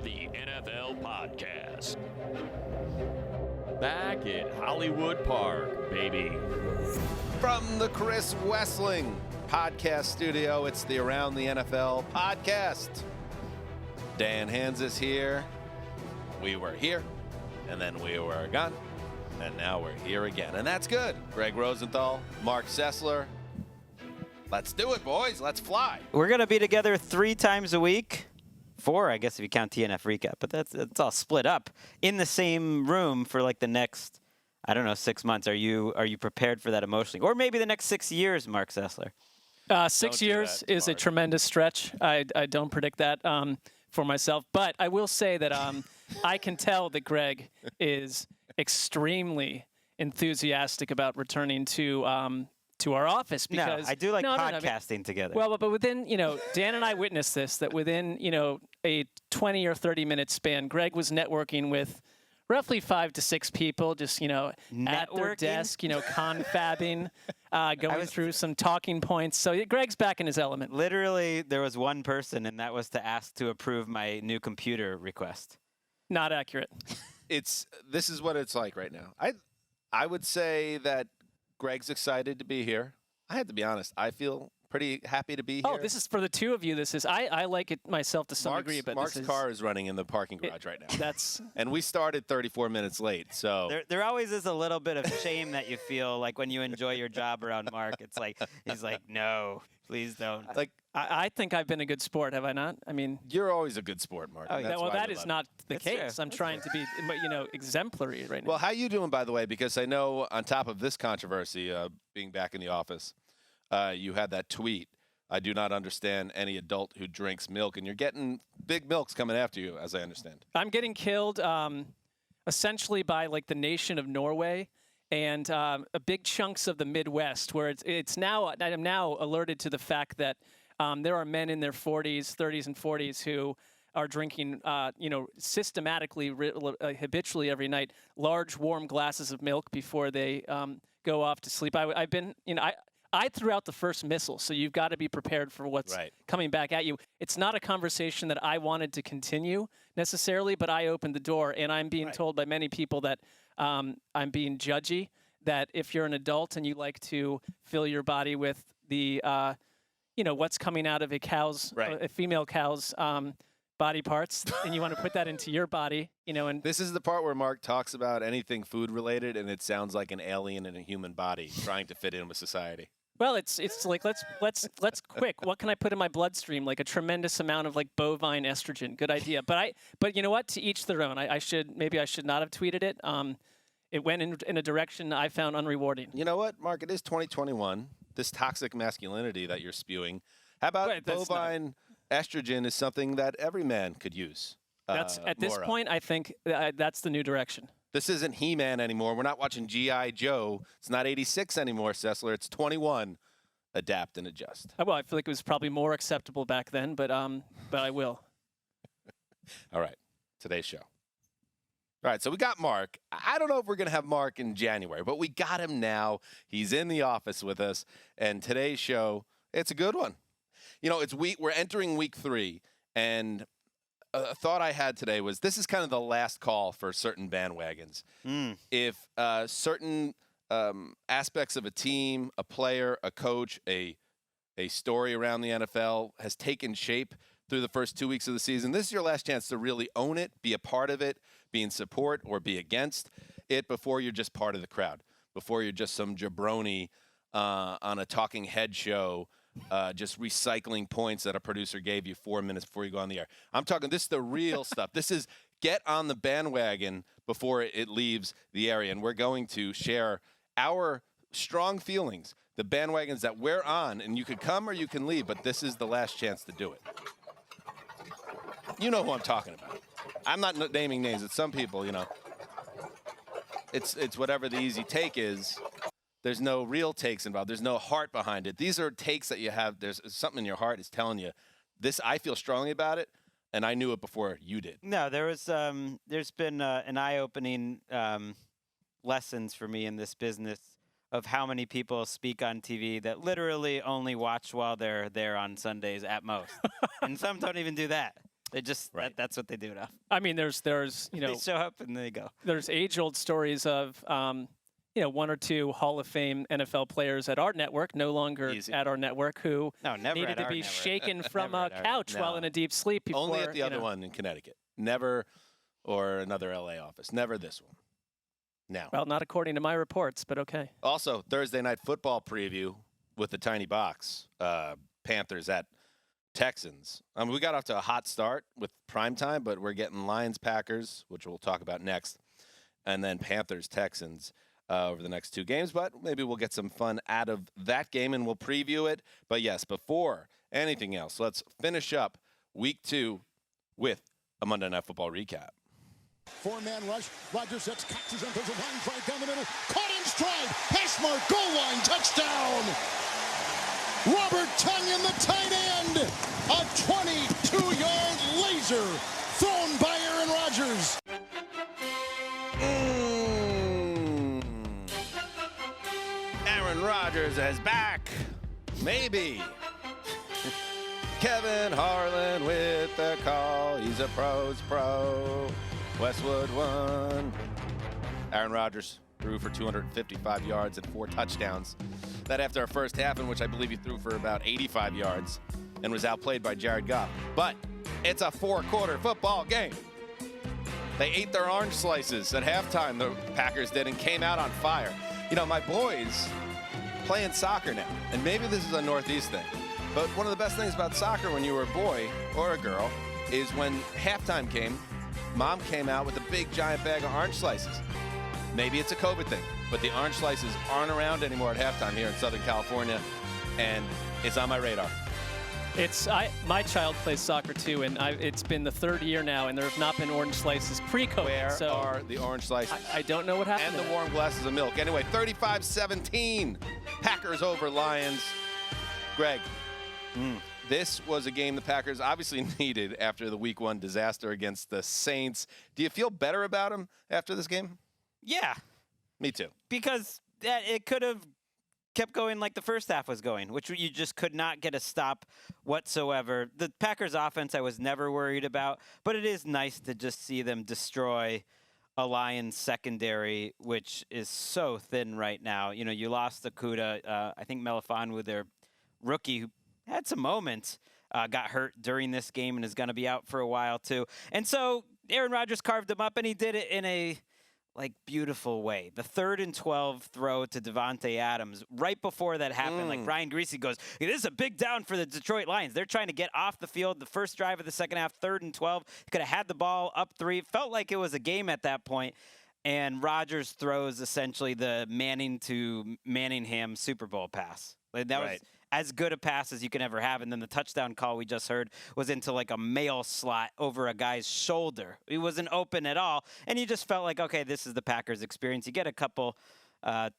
the NFL podcast. Back at Hollywood Park, baby. From the Chris Wessling podcast studio, it's the Around the NFL podcast. Dan Hansis here. We were here, and then we were gone, and now we're here again, and that's good. Greg Rosenthal, Mark Sessler. Let's do it, boys. Let's fly. We're going to be together 3 times a week. 4, I guess, if you count TNF recap. But it's all split up in the same room for like the next, 6 months. Are you prepared for that emotionally? Or maybe the next 6 years, Mark Sessler? 6 years is a tremendous stretch. I don't predict that for myself. But I will say that I can tell that Greg is extremely enthusiastic about returning to our office, because I do like podcasting together. Well, but within, Dan and I witnessed this, that within, a 20 or 30 minute span, Greg was networking with roughly 5 to 6 people, just, at their desk, confabbing, going through some talking points. So Greg's back in his element. Literally, there was one person, and that was to ask to approve my new computer request. Not accurate. This is what it's like right now. I would say that Greg's excited to be here. I have to be honest. I feel pretty happy to be here. Oh, this is for the two of you. I like it myself to some degree, but Mark's car is running in the parking garage right now. That's and we started 34 minutes late. So there always is a little bit of shame that you feel like when you enjoy your job around Mark. It's like he's like, no, please don't. Like I think I've been a good sport, have I not? I mean, you're always a good sport, Mark. Oh, well, that is not the case. I'm trying to be, exemplary right now. Well, how you doing, by the way? Because I know on top of this controversy, being back in the office, you had that tweet. I do not understand any adult who drinks milk, and you're getting big milks coming after you, as I understand. I'm getting killed essentially by like the nation of Norway and big chunks of the Midwest, where I'm now alerted to the fact that there are men in their 30s and 40s who are drinking, systematically, habitually every night, large warm glasses of milk before they go off to sleep. I've been, I threw out the first missile, so you've got to be prepared for what's coming back at you. It's not a conversation that I wanted to continue necessarily, but I opened the door, and I'm being told by many people that I'm being judgy, that if you're an adult and you like to fill your body with the, what's coming out of a female cow's body parts, and you want to put that into your body, and this is the part where Mark talks about anything food related, and it sounds like an alien in a human body trying to fit in with society. Well, it's like let's quick. What can I put in my bloodstream? Like a tremendous amount of like bovine estrogen. Good idea. But you know what? To each their own. I should not have tweeted it. It went in a direction I found unrewarding. You know what, Mark? It is 2021. This toxic masculinity that you're spewing. How about bovine estrogen is something that every man could use? That's at this point, I think that's the new direction. This isn't He-Man anymore. We're not watching G.I. Joe. It's not 86 anymore, Sessler. It's 21. Adapt and adjust. Well, I feel like it was probably more acceptable back then, but I will. All right, today's show. All right, so we got Mark. I don't know if we're going to have Mark in January, but we got him now. He's in the office with us, and today's show, it's a good one. We're entering week 3, and a thought I had today was this is kind of the last call for certain bandwagons. If certain aspects of a team, a player, a coach, a story around the NFL has taken shape through the first 2 weeks of the season, this is your last chance to really own it, be a part of it, be in support or be against it before you're just part of the crowd, before you're just some jabroni on a talking head show, just recycling points that a producer gave you 4 minutes before you go on the air. I'm talking, this is the real stuff. This is get on the bandwagon before it leaves the area. And we're going to share our strong feelings, the bandwagons that we're on. And you could come or you can leave, but this is the last chance to do it. You know who I'm talking about. I'm not naming names. It's some people, It's whatever the easy take is. There's no real takes involved. There's no heart behind it. These are takes that you have. There's something in your heart is telling you, this, I feel strongly about it, and I knew it before you did. No, there's been an eye-opening lessons for me in this business of how many people speak on TV that literally only watch while they're there on Sundays at most. And some don't even do that. They just Right. that's what they do now. I mean, there's They show up and they go. there's age-old stories of one or two Hall of Fame NFL players at our network, no longer Easy. at our network, who No, never needed at to our be network. shaken from Never a at our- couch while No. in a deep sleep. Before, Only at the other one in Connecticut. Never, or another LA office. Never this one. Now. Well, not according to my reports, but okay. Also, Thursday night football preview with the tiny box. Panthers at Texans. We got off to a hot start with primetime, but we're getting Lions Packers, which we'll talk about next, and then Panthers Texans over the next two games. But maybe we'll get some fun out of that game and we'll preview it. But yes, before anything else, let's finish up week 2 with a Monday Night Football recap. Four-man rush. Rodgers sets, catches him, throws a line drive down the middle. Caught in stride. Pass mark, goal line, touchdown. Robert Tonyan, the tight end. A 22-yard laser thrown by Aaron Rodgers. Aaron Rodgers is back. Maybe. Kevin Harlan with the call. He's a pro's pro. Westwood won. Aaron Rodgers threw for 255 yards and 4 touchdowns. That after our first half, in which I believe he threw for about 85 yards and was outplayed by Jared Goff. But it's a 4-quarter football game. They ate their orange slices at halftime, the Packers did, and came out on fire. You know, my boys playing soccer now, and maybe this is a Northeast thing, but one of the best things about soccer when you were a boy or a girl is when halftime came, Mom came out with a big giant bag of orange slices. Maybe it's a COVID thing, but the orange slices aren't around anymore at halftime here in Southern California, and it's on my radar. My child plays soccer too, and it's been the 3rd year now, and there have not been orange slices pre-COVID. Where so are the orange slices? I don't know what happened. And to the that. warm glasses of milk. Anyway, 35-17. Packers over Lions. Greg, this was a game the Packers obviously needed after the Week 1 disaster against the Saints. Do you feel better about them after this game? Yeah, Me too. because it could have kept going like the first half was going, which you just could not get a stop whatsoever. The Packers offense I was never worried about, but it is nice to just see them destroy a Lions secondary, which is so thin right now. You know, you lost Akuda. I think Melifonwu, their rookie, who had some moments, got hurt during this game and is going to be out for a while too. And so Aaron Rodgers carved him up, and he did it in a beautiful way. The 3rd and 12 throw to Devontae Adams right before that happened. Like Brian Greasy goes, hey, this is a big down for the Detroit Lions. They're trying to get off the field. The first drive of the second half, 3rd and 12. Could have had the ball up 3. Felt like it was a game at that point. And Rodgers throws essentially the Manning to Manningham Super Bowl pass. That was as good a pass as you can ever have. And then the touchdown call we just heard was into like a mail slot over a guy's shoulder. He wasn't open at all. And you just felt like, okay, this is the Packers experience. You get a couple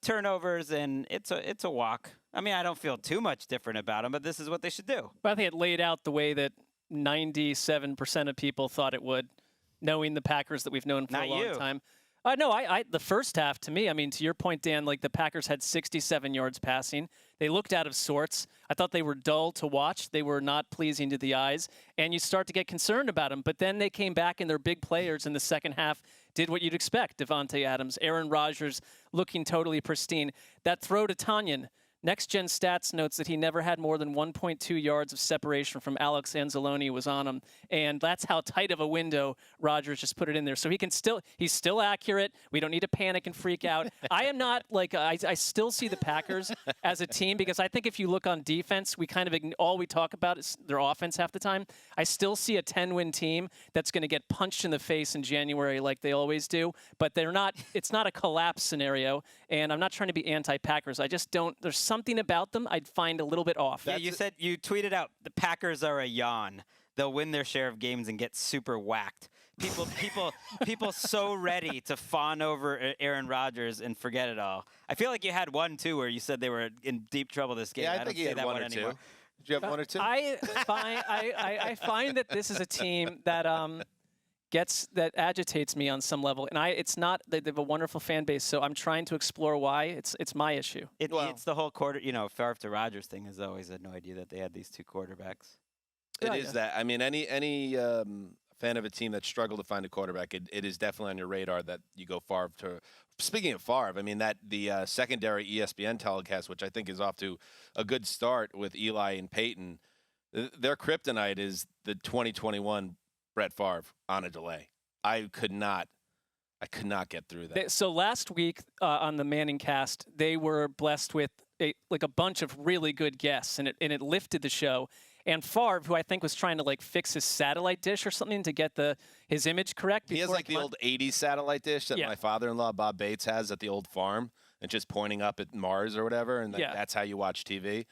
turnovers, and it's a walk. I mean, I don't feel too much different about them, but this is what they should do. But I think it laid out the way that 97% of people thought it would, knowing the Packers that we've known for Not a long you. time. No, the first half, to me, I mean, to your point, Dan, like the Packers had 67 yards passing. They looked out of sorts. I thought they were dull to watch. They were not pleasing to the eyes. And you start to get concerned about them. But then they came back, and their big players in the second half did what you'd expect. Devontae Adams, Aaron Rodgers looking totally pristine. That throw to Tonyan. Next Gen Stats notes that he never had more than 1.2 yards of separation from Alex Anzalone was on him. And that's how tight of a window Rodgers just put it in there. So he's still accurate. We don't need to panic and freak out. I am not I still see the Packers as a team, because I think if you look on defense, we kind of all we talk about is their offense half the time. I still see a 10-win team that's going to get punched in the face in January like they always do. But it's not a collapse scenario. And I'm not trying to be anti-Packers. I just don't, there's something about them I'd find a little bit off. Yeah, you tweeted out the Packers are a yawn. They'll win their share of games and get super whacked. People so ready to fawn over Aaron Rodgers and forget it all. I feel like you had one too where you said they were in deep trouble this game. Yeah, I don't think say you had that one or anymore. two. Did you have one or two? I find that this is a team that that agitates me on some level, and it's not. They have a wonderful fan base, so I'm trying to explore why. It's my issue. It's the whole Favre to Rodgers thing. Has always had no idea that they had these two quarterbacks. It is that. I mean, any fan of a team that struggled to find a quarterback, it is definitely on your radar that you go Favre to. Speaking of Favre, I mean that the secondary ESPN telecast, which I think is off to a good start with Eli and Peyton, their kryptonite is the 2021 Brett Favre on a delay. I could not get through that. So last week on the Manning cast, they were blessed with a bunch of really good guests, and it lifted the show. And Favre, who I think was trying to fix his satellite dish or something to get his image correct. He has the old 80s satellite dish that my father-in-law, Bob Bates, has at the old farm, and just pointing up at Mars or whatever, and that's how you watch TV.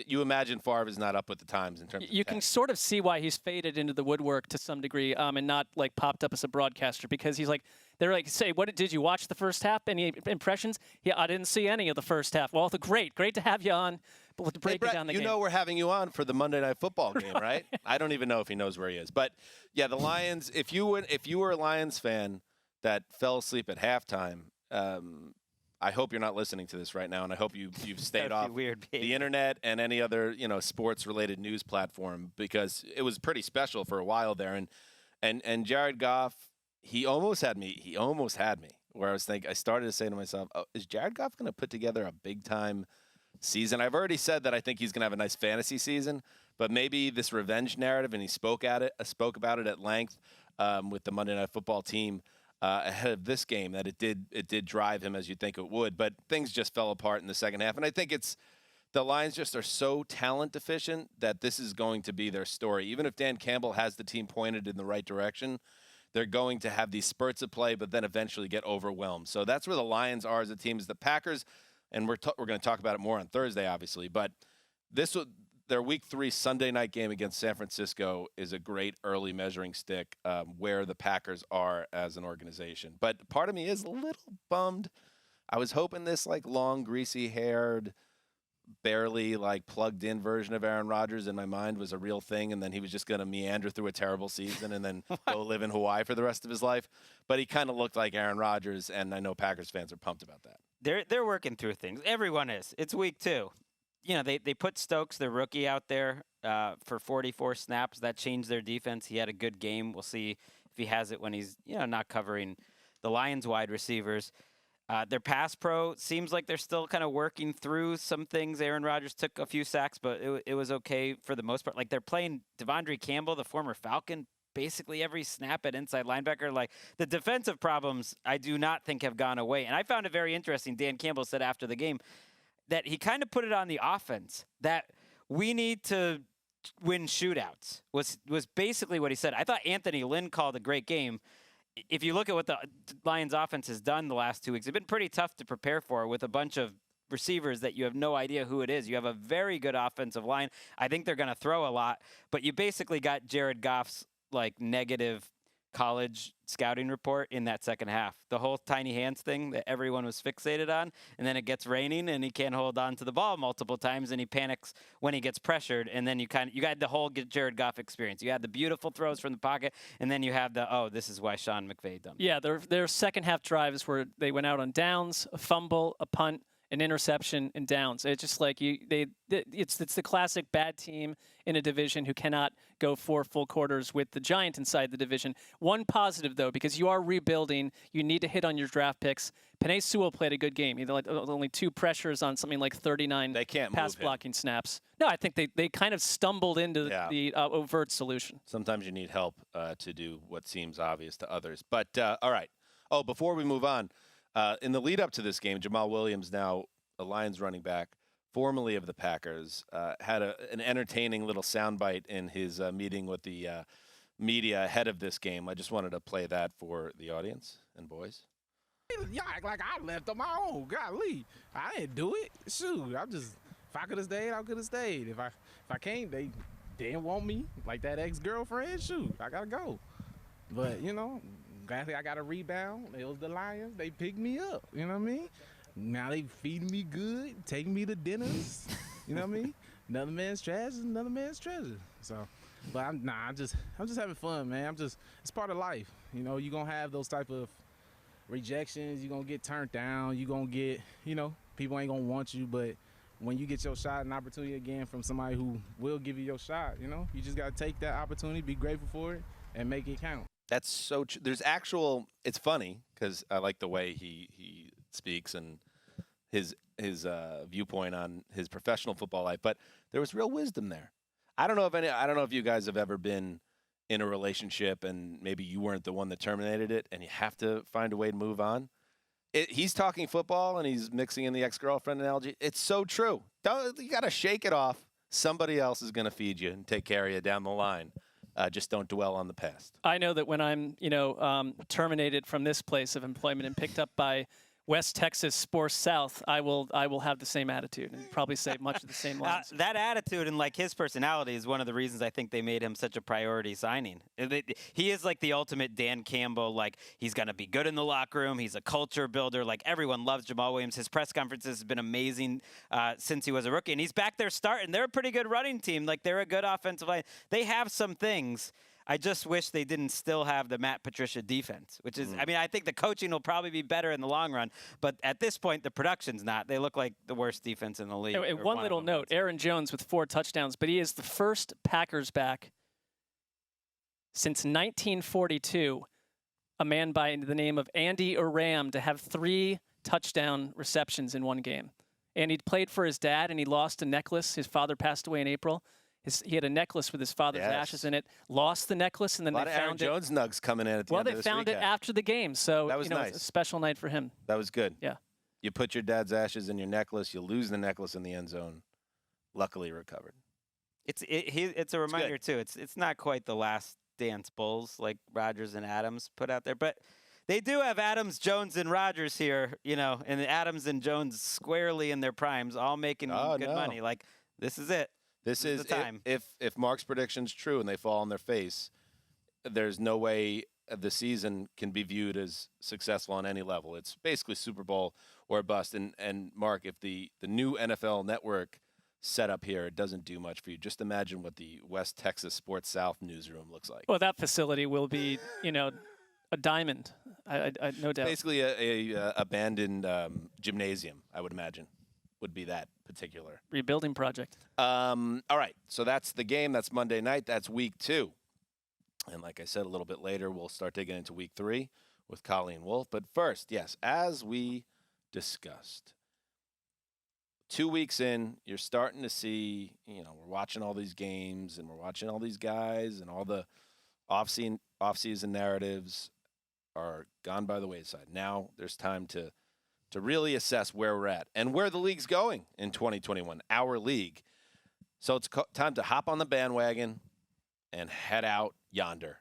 You imagine Favre is not up with the times in terms of You can sort of see why he's faded into the woodwork to some degree and not popped up as a broadcaster, because he's they're say, what did you watch the first half? Any impressions? Yeah, I didn't see any of the first half. Well, great to have you on. But to break Brett, it down the you game. know we're having you on for the Monday Night Football game, right? I don't even know if he knows where he is. But, yeah, the Lions, if you were a Lions fan that fell asleep at halftime, I hope you're not listening to this right now, and I hope you've stayed off the internet and any other sports-related news platform, because it was pretty special for a while there. And Jared Goff, he almost had me. Where I started to say to myself, oh, is Jared Goff going to put together a big-time season? I've already said that I think he's going to have a nice fantasy season, but maybe this revenge narrative, and he spoke about it at length with the Monday Night Football team ahead of this game, that it did drive him as you'd think it would, but things just fell apart in the second half. And I think the Lions just are so talent deficient that this is going to be their story. Even if Dan Campbell has the team pointed in the right direction, they're going to have these spurts of play, but then eventually get overwhelmed. So that's where the Lions are as a team. Is the Packers, and we're going to talk about it more on Thursday, obviously, but their Week 3 Sunday night game against San Francisco is a great early measuring stick where the Packers are as an organization. But part of me is a little bummed. I was hoping this long, greasy-haired, barely plugged-in version of Aaron Rodgers in my mind was a real thing, and then he was just going to meander through a terrible season and then go live in Hawaii for the rest of his life. But he kind of looked like Aaron Rodgers, and I know Packers fans are pumped about that. They're working through things. Everyone is. It's week 2. They put Stokes, their rookie, out there for 44 snaps. That changed their defense. He had a good game. We'll see if he has it when he's not covering the Lions wide receivers. Their pass pro seems like they're still kind of working through some things. Aaron Rodgers took a few sacks, but it was okay for the most part. They're playing Devondre Campbell, the former Falcon, basically every snap at inside linebacker. The defensive problems, I do not think have gone away. And I found it very interesting. Dan Campbell said after the game that he kind of put it on the offense, that we need to win shootouts, was basically what he said. I thought Anthony Lynn called a great game. If you look at what the Lions offense has done the last 2 weeks, it's been pretty tough to prepare for with a bunch of receivers that you have no idea who it is. You have a very good offensive line. I think they're going to throw a lot, but you basically got Jared Goff's negative college scouting report in that second half. The whole tiny hands thing that everyone was fixated on, and then it gets raining and he can't hold on to the ball multiple times and he panics when he gets pressured, and then you got the whole Jared Goff experience. You had the beautiful throws from the pocket, and then you have this is why Sean McVay dumped. Yeah, their second half drives where they went out on downs, a fumble, a punt, an interception, and downs. It's just it's the classic bad team in a division who cannot go 4 full quarters with the giant inside the division. One positive, though, because you are rebuilding, you need to hit on your draft picks. Penei Sewell played a good game. Only 2 pressures on something like 39 pass blocking snaps. No, I think they kind of stumbled into the overt solution. Sometimes you need help to do what seems obvious to others. But, all right. Oh, before we move on, in the lead up to this game, Jamal Williams, now a Lions running back, formerly of the Packers, had an entertaining little soundbite in his meeting with the media ahead of this game. I just wanted to play that for the audience and boys. Y'all act like I left on my own. Golly, I didn't do it. Shoot, if I could have stayed, I could have stayed. If I can't, they didn't want me. Like that ex-girlfriend, shoot, I gotta go. But gladly I got a rebound. It was the Lions. They picked me up. You know what I mean? Now they feeding me good, taking me to dinners. You know what I mean? Another man's trash is another man's treasure. So, but I'm just having fun, man. It's part of life. You're gonna have those type of rejections. You're gonna get turned down. You're gonna get, people ain't gonna want you, but when you get your shot and opportunity again from somebody who will give you your shot, you just got to take that opportunity, be grateful for it, and make it count. That's so true. It's funny because I like the way he speaks and his viewpoint on his professional football life, but there was real wisdom there. I don't know if you guys have ever been in a relationship and maybe you weren't the one that terminated it and you have to find a way to move on. He's talking football and he's mixing in the ex-girlfriend analogy. It's so true. You got to shake it off. Somebody else is going to feed you and take care of you down the line. Just don't dwell on the past. I know that when I'm, terminated from this place of employment and picked up by West Texas Sports South, I will have the same attitude and probably say much of the same lines. That attitude and his personality is one of the reasons I think they made him such a priority signing. He is like the ultimate Dan Campbell. He's going to be good in the locker room. He's a culture builder. Everyone loves Jamal Williams. His press conferences have been amazing since he was a rookie, and he's back there starting. They're a pretty good running team. They're a good offensive line. They have some things. I just wish they didn't still have the Matt Patricia defense, which is, I think the coaching will probably be better in the long run, but at this point, the production's not. They look like the worst defense in the league. And one little note, Aaron Jones with 4 touchdowns, but he is the first Packers back since 1942, a man by the name of Andy Aram, to have 3 touchdown receptions in one game. And he played for his dad, and he lost a necklace. His father passed away in April. He had a necklace with his father's ashes in it, lost the necklace, and then they found it. A lot of Aaron Jones nugs coming in at the end of this Well, they found it after the game, so that was nice. It's a special night for him. That was good. Yeah. You put your dad's ashes in your necklace, you lose the necklace in the end zone. Luckily recovered. It's a reminder, too. It's not quite the last dance Bulls like Rodgers and Adams put out there, but they do have Adams, Jones, and Rodgers here, and Adams and Jones squarely in their primes, all making good money. This is it. This is the time. If Mark's prediction's true and they fall on their face, there's no way the season can be viewed as successful on any level. It's basically Super Bowl or bust. And Mark, if the new NFL network setup here doesn't do much for you, just imagine what the West Texas Sports South newsroom looks like. Well, that facility will be, a diamond, I no doubt. Basically a abandoned gymnasium, I would imagine, would be that particular rebuilding project. All right, so that's the game. That's Monday night. That's week 2. And like I said, a little bit later, we'll start digging into week 3 with Colleen Wolfe. But first, yes, as we discussed, 2 weeks in, you're starting to see, we're watching all these games and we're watching all these guys and all the off-season narratives are gone by the wayside. Now there's time to really assess where we're at and where the league's going in 2021, our league. So it's time to hop on the bandwagon and head out yonder.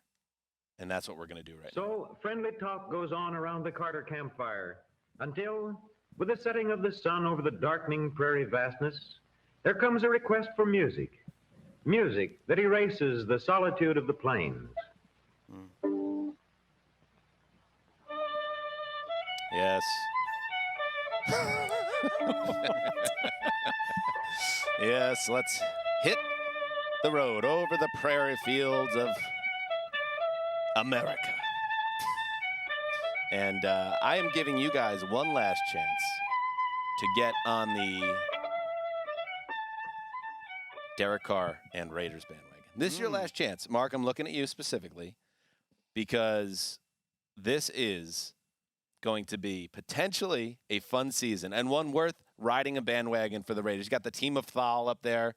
And that's what we're going to do right now. So friendly talk goes on around the Carter campfire until, with the setting of the sun over the darkening prairie vastness, there comes a request for music. Music that erases the solitude of the plains. Yes. Yes, let's hit the road over the prairie fields of America. And I am giving you guys one last chance to get on the Derek Carr and Raiders bandwagon. This is your last chance. Mark, I'm looking at you specifically because this is going to be potentially a fun season and one worth riding a bandwagon for the Raiders. You got the team of Thal up there.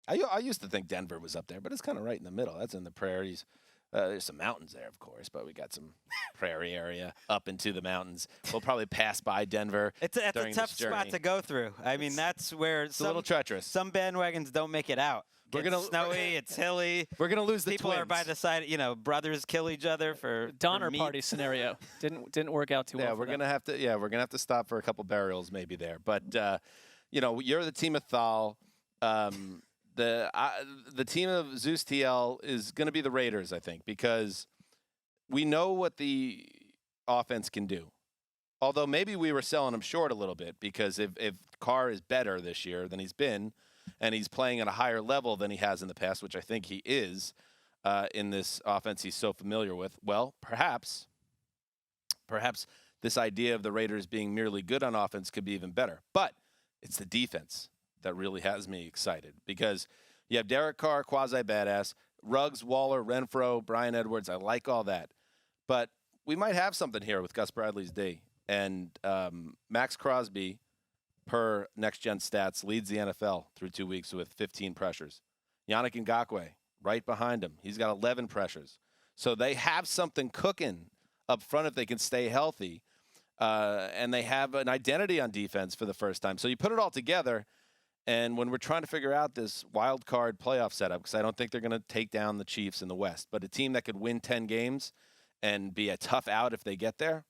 I used to think Denver was up there, but it's kind of right in the middle. That's in the prairies. There's some mountains there, of course, but we got some prairie area up into the mountains. We'll probably pass by Denver. It's a tough spot to go through. I mean, that's where it's a little treacherous. Some bandwagons don't make it out. It's snowy. It's hilly. We're gonna lose the people twins. are by the side. Brothers kill each other for Donner meat. Party scenario didn't work out too well. Yeah, we're gonna have to stop for a couple burials maybe there. But you're the team of Thal. The team of Zeus TL is going to be the Raiders, I think, because we know what the offense can do. Although maybe we were selling him short a little bit because if Carr is better this year than he's been, and he's playing at a higher level than he has in the past, which I think he is in this offense he's so familiar with, well, perhaps this idea of the Raiders being merely good on offense could be even better. But It's the defense that really has me excited because you have Derek Carr, quasi-badass, Ruggs, Waller, Renfro, Bryan Edwards. I like all that. But we might have something here with Gus Bradley's D. And Max Crosby, per Next Gen Stats, leads the NFL through 2 weeks with 15 pressures. Yannick Ngakoue, right behind him. He's got 11 pressures. So they have something cooking up front if they can stay healthy. And they have an identity on defense for the first time. So you put it all together, and when we're trying to figure out this wild card playoff setup, because I don't think they're going to take down the Chiefs in the West, but a team that could win 10 games and be a tough out if they get there,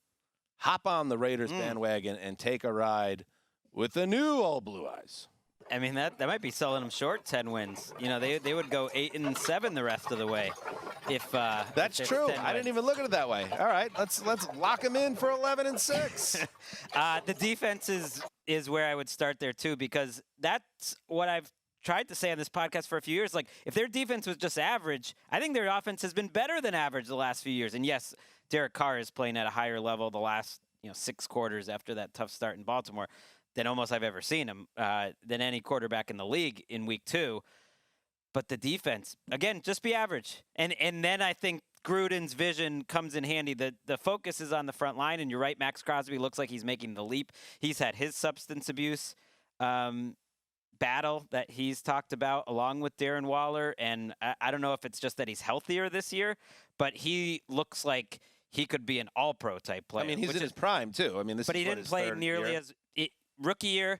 hop on the Raiders bandwagon and take a ride with the new All Blue Eyes. I mean, that might be selling them short 10 wins. You know, they would go 8-7 the rest of the way. If That's if true. 10 I didn't wins. even look at it that way. All right, let's lock them in for 11-6. The defense is where I would start there too, because that's what I've tried to say on this podcast for a few years. Like, if their defense was just average, I think their offense has been better than average the last few years. And yes, Derek Carr is playing at a higher level the last 6 quarters after that tough start in Baltimore than almost I've ever seen him, than any quarterback in the league in week 2. But the defense, again, just be average. And then I think Gruden's vision comes in handy. The focus is on the front line, and you're right, Max Crosby looks like he's making the leap. He's had his substance abuse battle that he's talked about along with Darren Waller, and I don't know if it's just that he's healthier this year, but he looks like he could be an all-pro type player. I mean, he's in his prime, too. I mean, but he didn't play nearly year. as rookie year.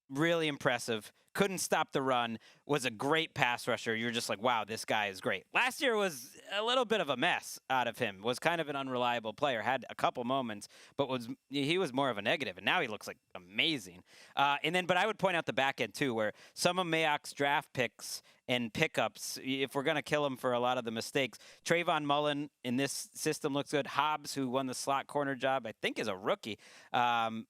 Really impressive. Couldn't stop the run. Was a great pass rusher. You're just like, wow, this guy is great. Last year was a little bit of a mess out of him. Was kind of an unreliable player. Had a couple moments, but he was more of a negative. And now he looks like amazing. But I would point out the back end too, where some of Mayock's draft picks and pickups, if we're going to kill him for a lot of the mistakes, Trayvon Mullen in this system looks good. Hobbs, who won the slot corner job, I think is a rookie, or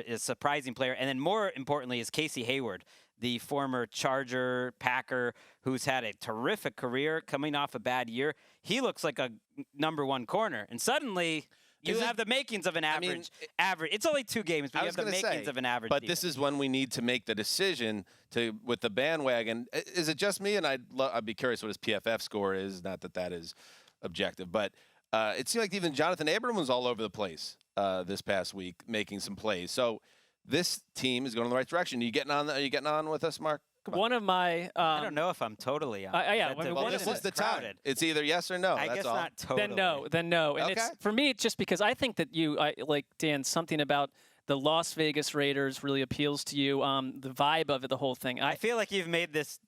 is a surprising player. And then more importantly is Casey Hayward, the former Charger Packer, who's had a terrific career coming off a bad year. He looks like a number 1 corner. And suddenly you have the makings of an average. It's only 2 games, but you have the makings of an average. But defense. this is when we need to make the decision with the bandwagon. Is it just me? And I'd be curious what his PFF score is. Not that is objective, but it seemed like even Jonathan Abram was all over the place this past week, making some plays. So this team is going in the right direction. Are you getting on with us, Mark? One of my I don't know if I'm totally on. This is the time. It's either yes or no. I That's guess all. not totally. Then no. And Okay. for me, it's just because I think that like Dan, something about the Las Vegas Raiders really appeals to you. The vibe of it, the whole thing. I feel like you've made this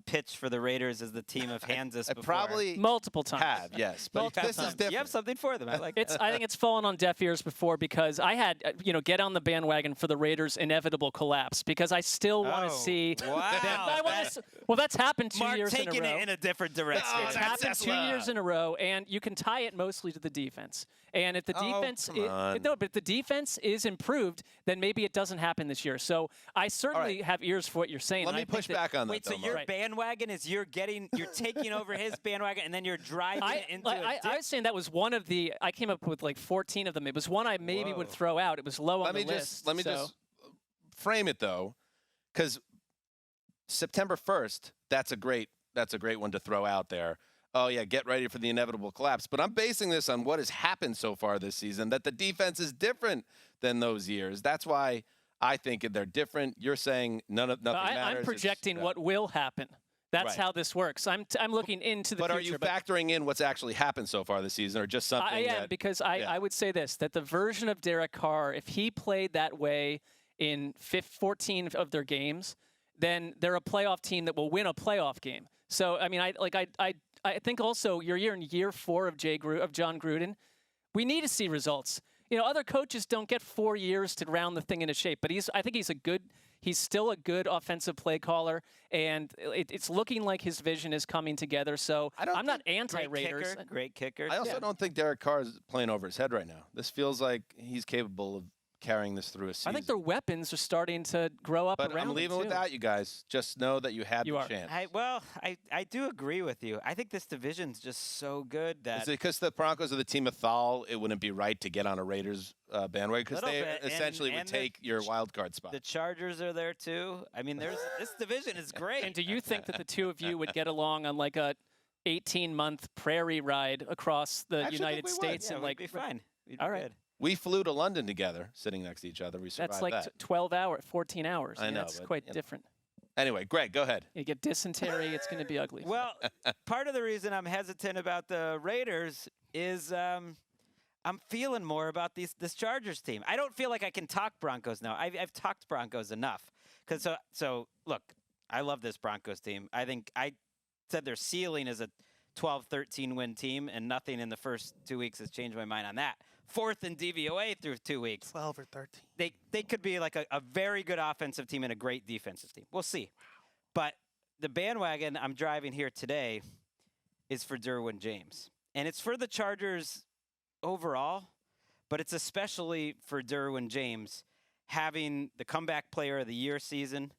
pitch for the Raiders as the team of Kansas before. Probably multiple times. have, yes. But Multiple this is times. different. You have something for them. I like I think it's fallen on deaf ears before because I had, get on the bandwagon for the Raiders' inevitable collapse because I still want to see Wow. them. Well, that's happened 2 Mark years in a taking row. it in a different direction. No, It's that's happened 2 years in a row, and you can tie it mostly to the defense. And if the defense, come on. but if the defense is improved, then maybe it doesn't happen this year. So I certainly have ears for what you're saying. Let me push back on that. Wait, so though, your Mark. bandwagon is you're taking over his bandwagon, and then you're driving it into I was saying that was one of the. I came up with like 14 of them. It was one I maybe would throw out. It was low on the list. Let me just frame it though, because September 1st, that's a great one to throw out there. Oh yeah, get ready for the inevitable collapse. But I'm basing this on what has happened so far this season. That the defense is different than those years. That's why I think they're different. You're saying nothing matters. I'm projecting what will happen. That's how this works. I'm looking into the future. future. But are you factoring in what's actually happened so far this season, or just something? I am, because I would say this, that the version of Derek Carr, if he played that way in 14 of their games, then they're a playoff team that will win a playoff game. So I mean, I think also you're in year 4 of John Gruden. We need to see results. Other coaches don't get 4 years to round the thing into shape, but I think he's still a good offensive play caller, and it's looking like his vision is coming together. So I'm not anti-Raiders. Great kicker. I also don't think Derek Carr is playing over his head right now. This feels like he's capable of carrying this through a season. I think their weapons are starting to grow up But around I'm leaving them, too. without you guys. Just know that you had You the are. chance. I do agree with you. I think this division's just so good that Is it because the Broncos are the team of Thal, it wouldn't be right to get on a Raiders bandwagon? Because Little they bit, essentially and would take your wild card spot. the Chargers are there too. I mean, this division is great. And do you think that the two of you would get along on like a 18-month prairie ride across the Actually, I think United we would. States? Yeah, And we'd like, be fine. We'd be All right. good. We flew to London together, sitting next to each other. We survived that's like that. 12 hours, 14 hours. I mean, know, That's but, quite you know. different. Anyway, Greg, go ahead. You get dysentery, it's going to be ugly. Well, part of the reason I'm hesitant about the Raiders is I'm feeling more about this Chargers team. I don't feel like I can talk Broncos now. I've talked Broncos enough. So look, I love this Broncos team. I think I said their ceiling is a 12-13 win team, and nothing in the first 2 weeks has changed my mind on that. Fourth in DVOA through 2 weeks. 12 or 13. They could be like a very good offensive team and a great defensive team. We'll see. But the bandwagon I'm driving here today is for Derwin James. And it's for the Chargers overall, but it's especially for Derwin James having the comeback player of the year season,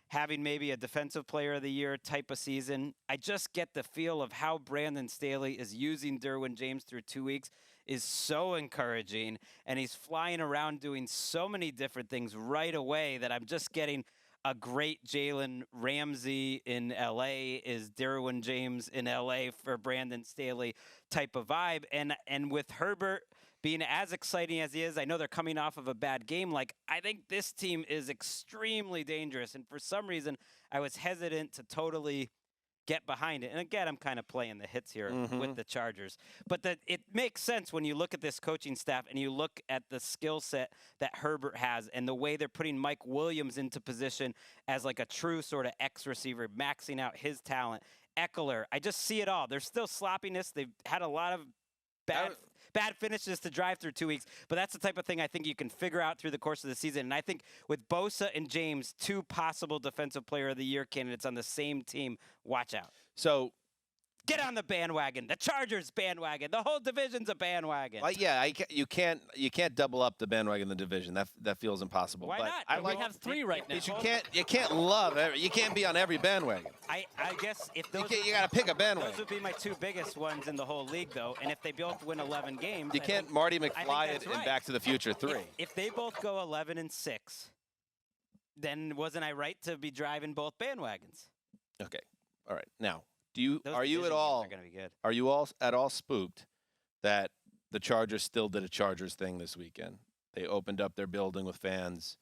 having maybe a defensive player of the year type of season. I just get the feel of how Brandon Staley is using Derwin James through 2 weeks is so encouraging, and he's flying around doing so many different things right away that I'm just getting a great Jalen Ramsey in LA is Derwin James in LA for Brandon Staley type of vibe. And with Herbert being as exciting as he is, I know they're coming off of a bad game. Like, I think this team is extremely dangerous. And for some reason, I was hesitant to totally get behind it. And again, I'm kind of playing the hits here with the Chargers. But it makes sense when you look at this coaching staff and you look at the skill set that Herbert has and the way they're putting Mike Williams into position as like a true sort of X receiver, maxing out his talent. Eckler, I just see it all. There's still sloppiness. They've had a lot of bad finishes to drive through 2 weeks, but that's the type of thing I think you can figure out through the course of the season. And I think with Bosa and James, two possible defensive player of the year candidates on the same team, watch out. So Get on the bandwagon. The Chargers bandwagon. The whole division's a bandwagon. you can't double up the bandwagon in the division. That feels impossible. Why but not? I we like have three right now. you can't be on every bandwagon. I guess if those You got to pick a those bandwagon. would be my two biggest ones in the whole league, though. And if they both win 11 games, You I can't think- Marty I think McFly that's it in right. Back to the Future 3. If they both go 11-6, then wasn't I right to be driving both bandwagons? Okay. All right. Now, Those are you division at games all are going to be good. Are you all at all spooked that the Chargers still did a Chargers thing this weekend? They opened up their building with fans,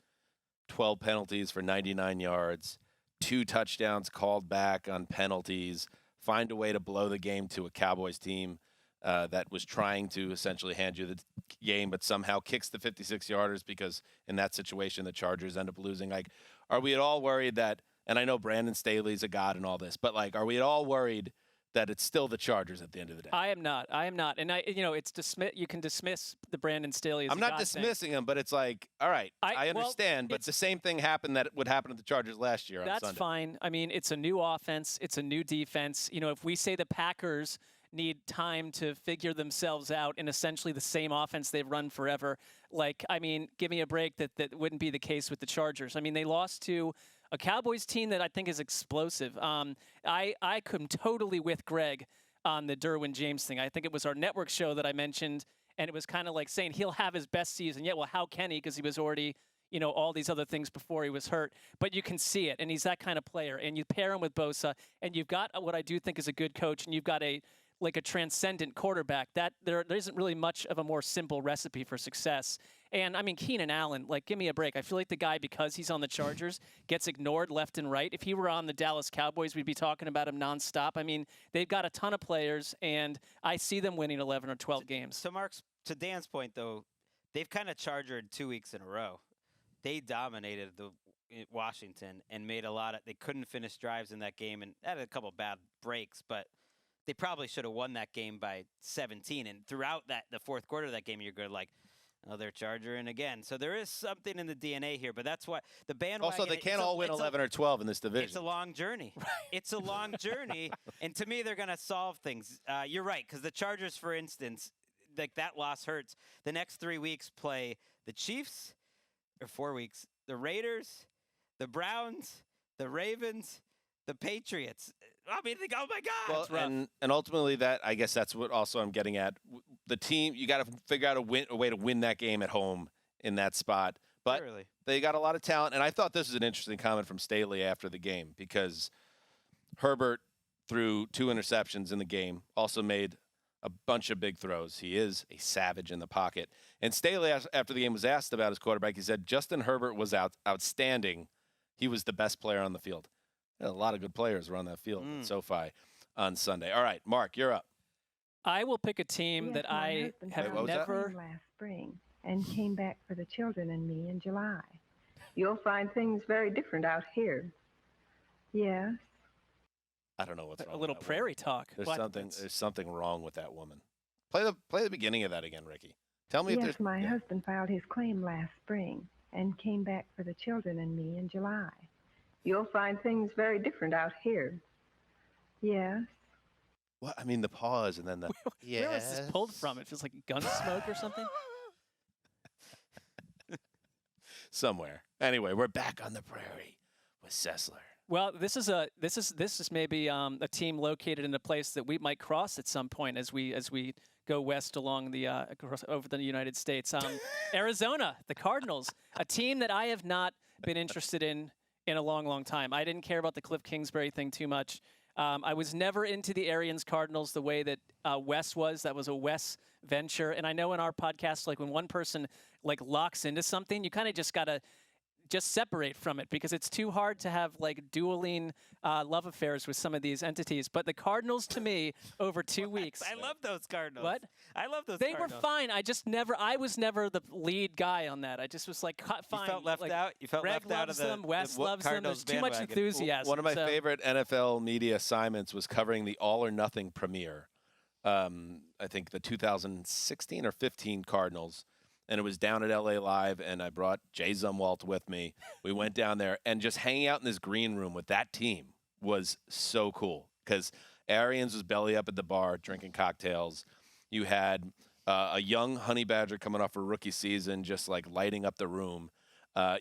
12 penalties for 99 yards, 2 touchdowns called back on penalties, find a way to blow the game to a Cowboys team that was trying to essentially hand you the game, but somehow kicks the 56-yarders because in that situation the Chargers end up losing. Like, are we at all worried that, and I know Brandon Staley's a god and all this, but like, are we at all worried that it's still the Chargers at the end of the day? I am not. And it's you can dismiss the Brandon Staley as I'm a not God dismissing him, but it's like, all right, I well, understand, but it's- the same thing happened that would happen to the Chargers last year on That's Sunday. fine. I mean, it's a new offense. It's a new defense. If we say the Packers need time to figure themselves out in essentially the same offense they've run forever, give me a break. That wouldn't be the case with the Chargers. I mean, they lost to a Cowboys team that I think is explosive. I come totally with Greg on the Derwin James thing. I think it was our network show that I mentioned, and it was kind of like saying he'll have his best season. Yeah, well, how can he? Because he was already, all these other things before he was hurt. But you can see it, and he's that kind of player. And you pair him with Bosa, and you've got what I do think is a good coach, and you've got a transcendent quarterback. That there isn't really much of a more simple recipe for success. And I mean, Keenan Allen, give me a break. I feel like the guy, because he's on the Chargers, gets ignored left and right. If he were on the Dallas Cowboys, we'd be talking about him nonstop. I mean, they've got a ton of players, and I see them winning 11 or 12 games. So, to Dan's point, though, they've kind of chargered 2 weeks in a row. They dominated Washington and made they couldn't finish drives in that game and had a couple bad breaks, but they probably should have won that game by 17. And throughout the fourth quarter of that game, you're good, they're charging again. So there is something in the DNA here, but that's why the bandwagon. Also, they can't all win 11 or 12 in this division. It's a long journey. It's a long journey, and to me, they're going to solve things. You're right, because the Chargers, for instance, that loss hurts. The next 3 weeks play the Chiefs, or 4 weeks, the Raiders, the Browns, the Ravens, the Patriots. I mean, oh my God. Well, and ultimately that, I guess that's what also I'm getting at. The team, you got to figure out a way to win that game at home in that spot. But they got a lot of talent. And I thought this was an interesting comment from Staley after the game because Herbert threw 2 interceptions in the game, also made a bunch of big throws. He is a savage in the pocket. And Staley, after the game, was asked about his quarterback. He said Justin Herbert was outstanding. He was the best player on the field. A lot of good players were on that field at SoFi on Sunday. All right, Mark, you're up. I will pick a team that I have never. Last spring and came back for the children and me in July. You'll find things very different out here. Yes. I don't know what's wrong. A little with that prairie woman. talk. There's something wrong with that woman. Play the beginning of that again, Ricky. Tell me if there's. Yes, my husband filed his claim last spring and came back for the children and me in July. You'll find things very different out here. Yes. What? I mean, the pause and then the. Where was this pulled from? It feels like Gunsmoke or something. Somewhere. Anyway, we're back on the prairie with Sessler. Well, this is maybe a team located in a place that we might cross at some point as we go west along the over the United States. Arizona, the Cardinals, a team that I have not been interested in a long, long time. I didn't care about the Cliff Kingsbury thing too much. I was never into the Arians Cardinals the way that Wes was. That was a Wes venture. And I know in our podcast, like when one person like locks into something, you kind of just got to just separate from it because it's too hard to have like dueling love affairs with some of these entities. But the Cardinals, to me, over 2 weeks. I love those Cardinals. What? I love those They Cardinals. were fine. I was never the lead guy on that. I just was like, fine. You felt left out? You felt Greg left out of loves them. Wes loves Cardinals them. There's too much bandwagon. enthusiasm. One of my favorite NFL media assignments was covering the All or Nothing premiere. I think the 2016 or 15 Cardinals. And it was down at LA Live, and I brought Jay Zumwalt with me. We went down there, and just hanging out in this green room with that team was so cool because Arians was belly up at the bar drinking cocktails. You had a young Honey Badger coming off a rookie season just like lighting up the room.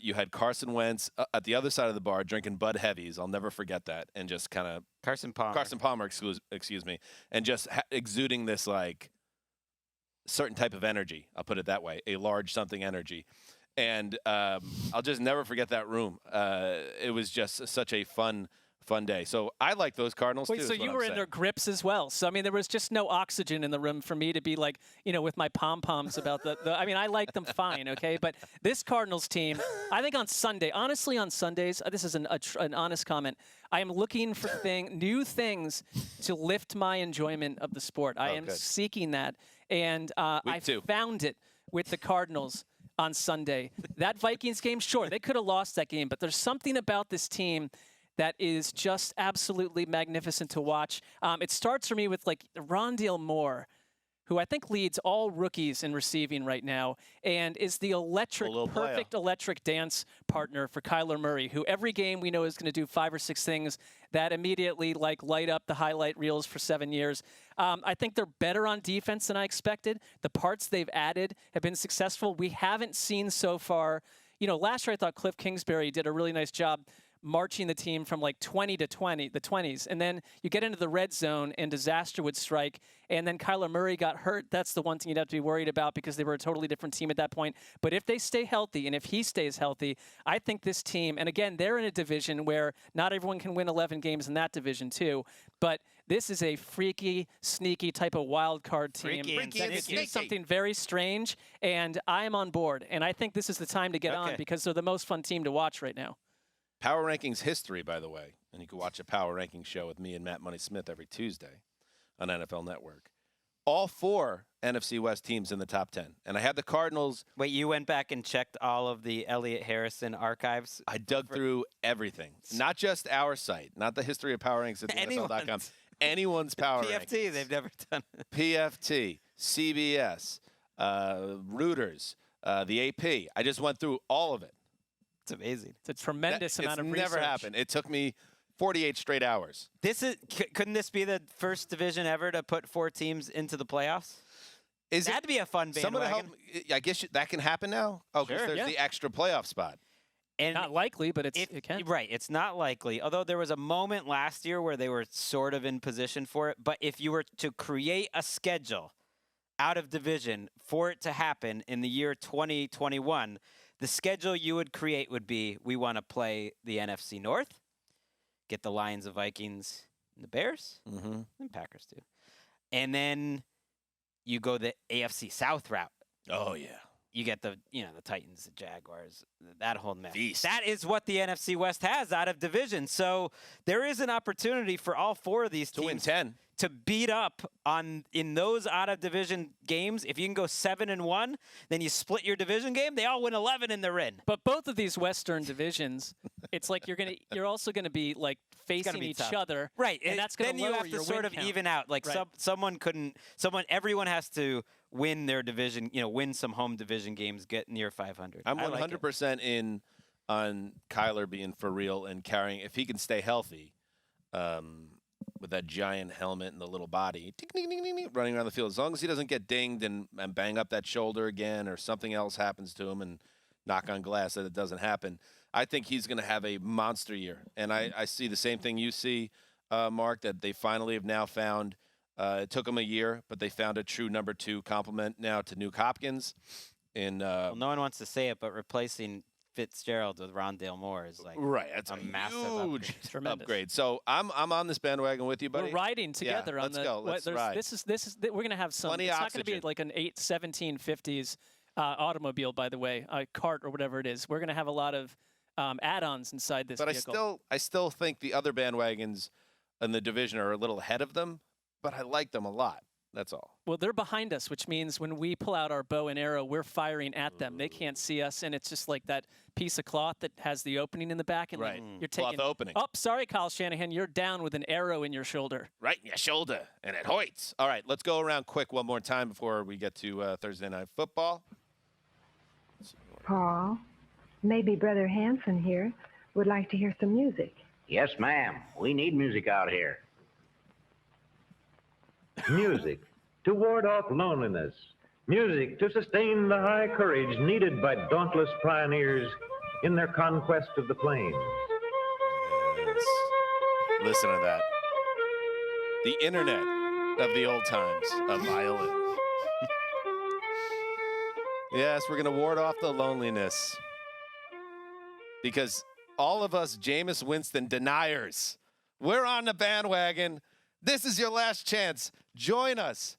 You had Carson Wentz at the other side of the bar drinking Bud Heavies. I'll never forget that. And just kind of Carson Palmer, excuse me. And just exuding this like certain type of energy. I'll put it that way, a large something energy. And I'll just never forget that room. It was just such a fun day. So I like those Cardinals Wait, too. so you were in their grips as well. So, I mean, there was just no oxygen in the room for me to be like, with my pom-poms about the I mean, I like them fine, okay? But this Cardinals team, I think on Sunday, honestly on Sundays, this is an honest comment, I am looking for new things to lift my enjoyment of the sport. I am seeking that. And I found it with the Cardinals on Sunday. That Vikings game, sure, they could have lost that game, but there's something about this team that is just absolutely magnificent to watch. It starts for me with like Rondale Moore, who I think leads all rookies in receiving right now and is the perfect electric dance partner for Kyler Murray, who every game we know is going to do 5 or 6 things that immediately like light up the highlight reels for 7 years. I think they're better on defense than I expected. The parts they've added have been successful. We haven't seen so far. Last year I thought Cliff Kingsbury did a really nice job marching the team from like 20 to 20, the 20s. And then you get into the red zone and disaster would strike. And then Kyler Murray got hurt. That's the one thing you'd have to be worried about because they were a totally different team at that point. But if they stay healthy and if he stays healthy, I think this team, and again, they're in a division where not everyone can win 11 games in that division too. But this is a freaky, sneaky type of wild card team that do something very strange. And I am on board. And I think this is the time to get on because they're the most fun team to watch right now. Power Rankings history, by the way, and you can watch a Power Rankings show with me and Matt Money Smith every Tuesday on NFL Network. All 4 NFC West teams in the top 10. And I had the Cardinals. Wait, you went back and checked all of the Elliott Harrison archives? I dug through everything. Not just our site, not the history of Power Rankings at NFL.com. Anyone's Power Rankings. PFT, they've never done it. PFT, CBS, Reuters, the AP. I just went through all of it. It's amazing. It's a tremendous amount of research. It's never happened. It took me 48 straight hours. Couldn't this be the first division ever to put 4 teams into the playoffs? Is That'd be a fun someone to help? bandwagon. I guess that can happen now. Oh, because Sure, there's yeah. the extra playoff spot. And Not likely, but it can. Right, it's not likely. Although there was a moment last year where they were sort of in position for it. But if you were to create a schedule out of division for it to happen in the year 2021, the schedule you would create would be: we want to play the NFC North, get the Lions, the Vikings, and the Bears, and Packers too, and then you go the AFC South route. Oh yeah. You get the Titans, the Jaguars, that whole mess. Feast. That is what the NFC West has out of division. So there is an opportunity for all four of these To win teams 10. to beat up in those out of division games. If you can go 7-1, then you split your division game. They all win 11 and they're in. But both of these Western divisions, it's like you're also gonna be like facing be each tough. other, Right. And that's gonna then you lower have to your sort win of count. even out. Like Right. everyone has to win their division, win some home division games, get near 500. I'm I like it. 100% in on Kyler being for real and carrying. If he can stay healthy, with that giant helmet and the little body, tick, tick, tick, tick, tick, running around the field, as long as he doesn't get dinged and bang up that shoulder again, or something else happens to him and knock on glass that it doesn't happen, I think he's going to have a monster year. And I see the same thing you see, Mark, that they finally have now found. It took them a year, but they found a true number 2 complement now to Nuke Hopkins. Well, no one wants to say it, but replacing Fitzgerald with Rondale Moore is like right. That's a a massive huge Tremendous. upgrade. So I'm on this bandwagon with you, buddy. We're riding together on let's the. go. Let's ride. This is. We're gonna have some. Plenty it's of not gonna be oxygen. like an 1750s automobile, by the way, a cart or whatever it is. We're gonna have a lot of add-ons inside this But vehicle. I still think the other bandwagons in the division are a little ahead of them, but I like them a lot. That's all. Well, they're behind us, which means when we pull out our bow and arrow, we're firing at them. They can't see us, and it's just like that piece of cloth that has the opening in the back, and Right. you're Cloth taking. opening. Oh, sorry, Kyle Shanahan, you're down with an arrow in your shoulder. Right in your shoulder, and it hoits. All right, let's go around quick one more time before we get to Thursday Night Football. Paul, maybe Brother Hanson here would like to hear some music. Yes, ma'am. We need music out here. Music to ward off loneliness. Music to sustain the high courage needed by dauntless pioneers in their conquest of the plains. Yes. Listen to that. The internet of the old times, a violin. Yes, we're going to ward off the loneliness. Because all of us Jameis Winston deniers, we're on the bandwagon. This is your last chance. Join us.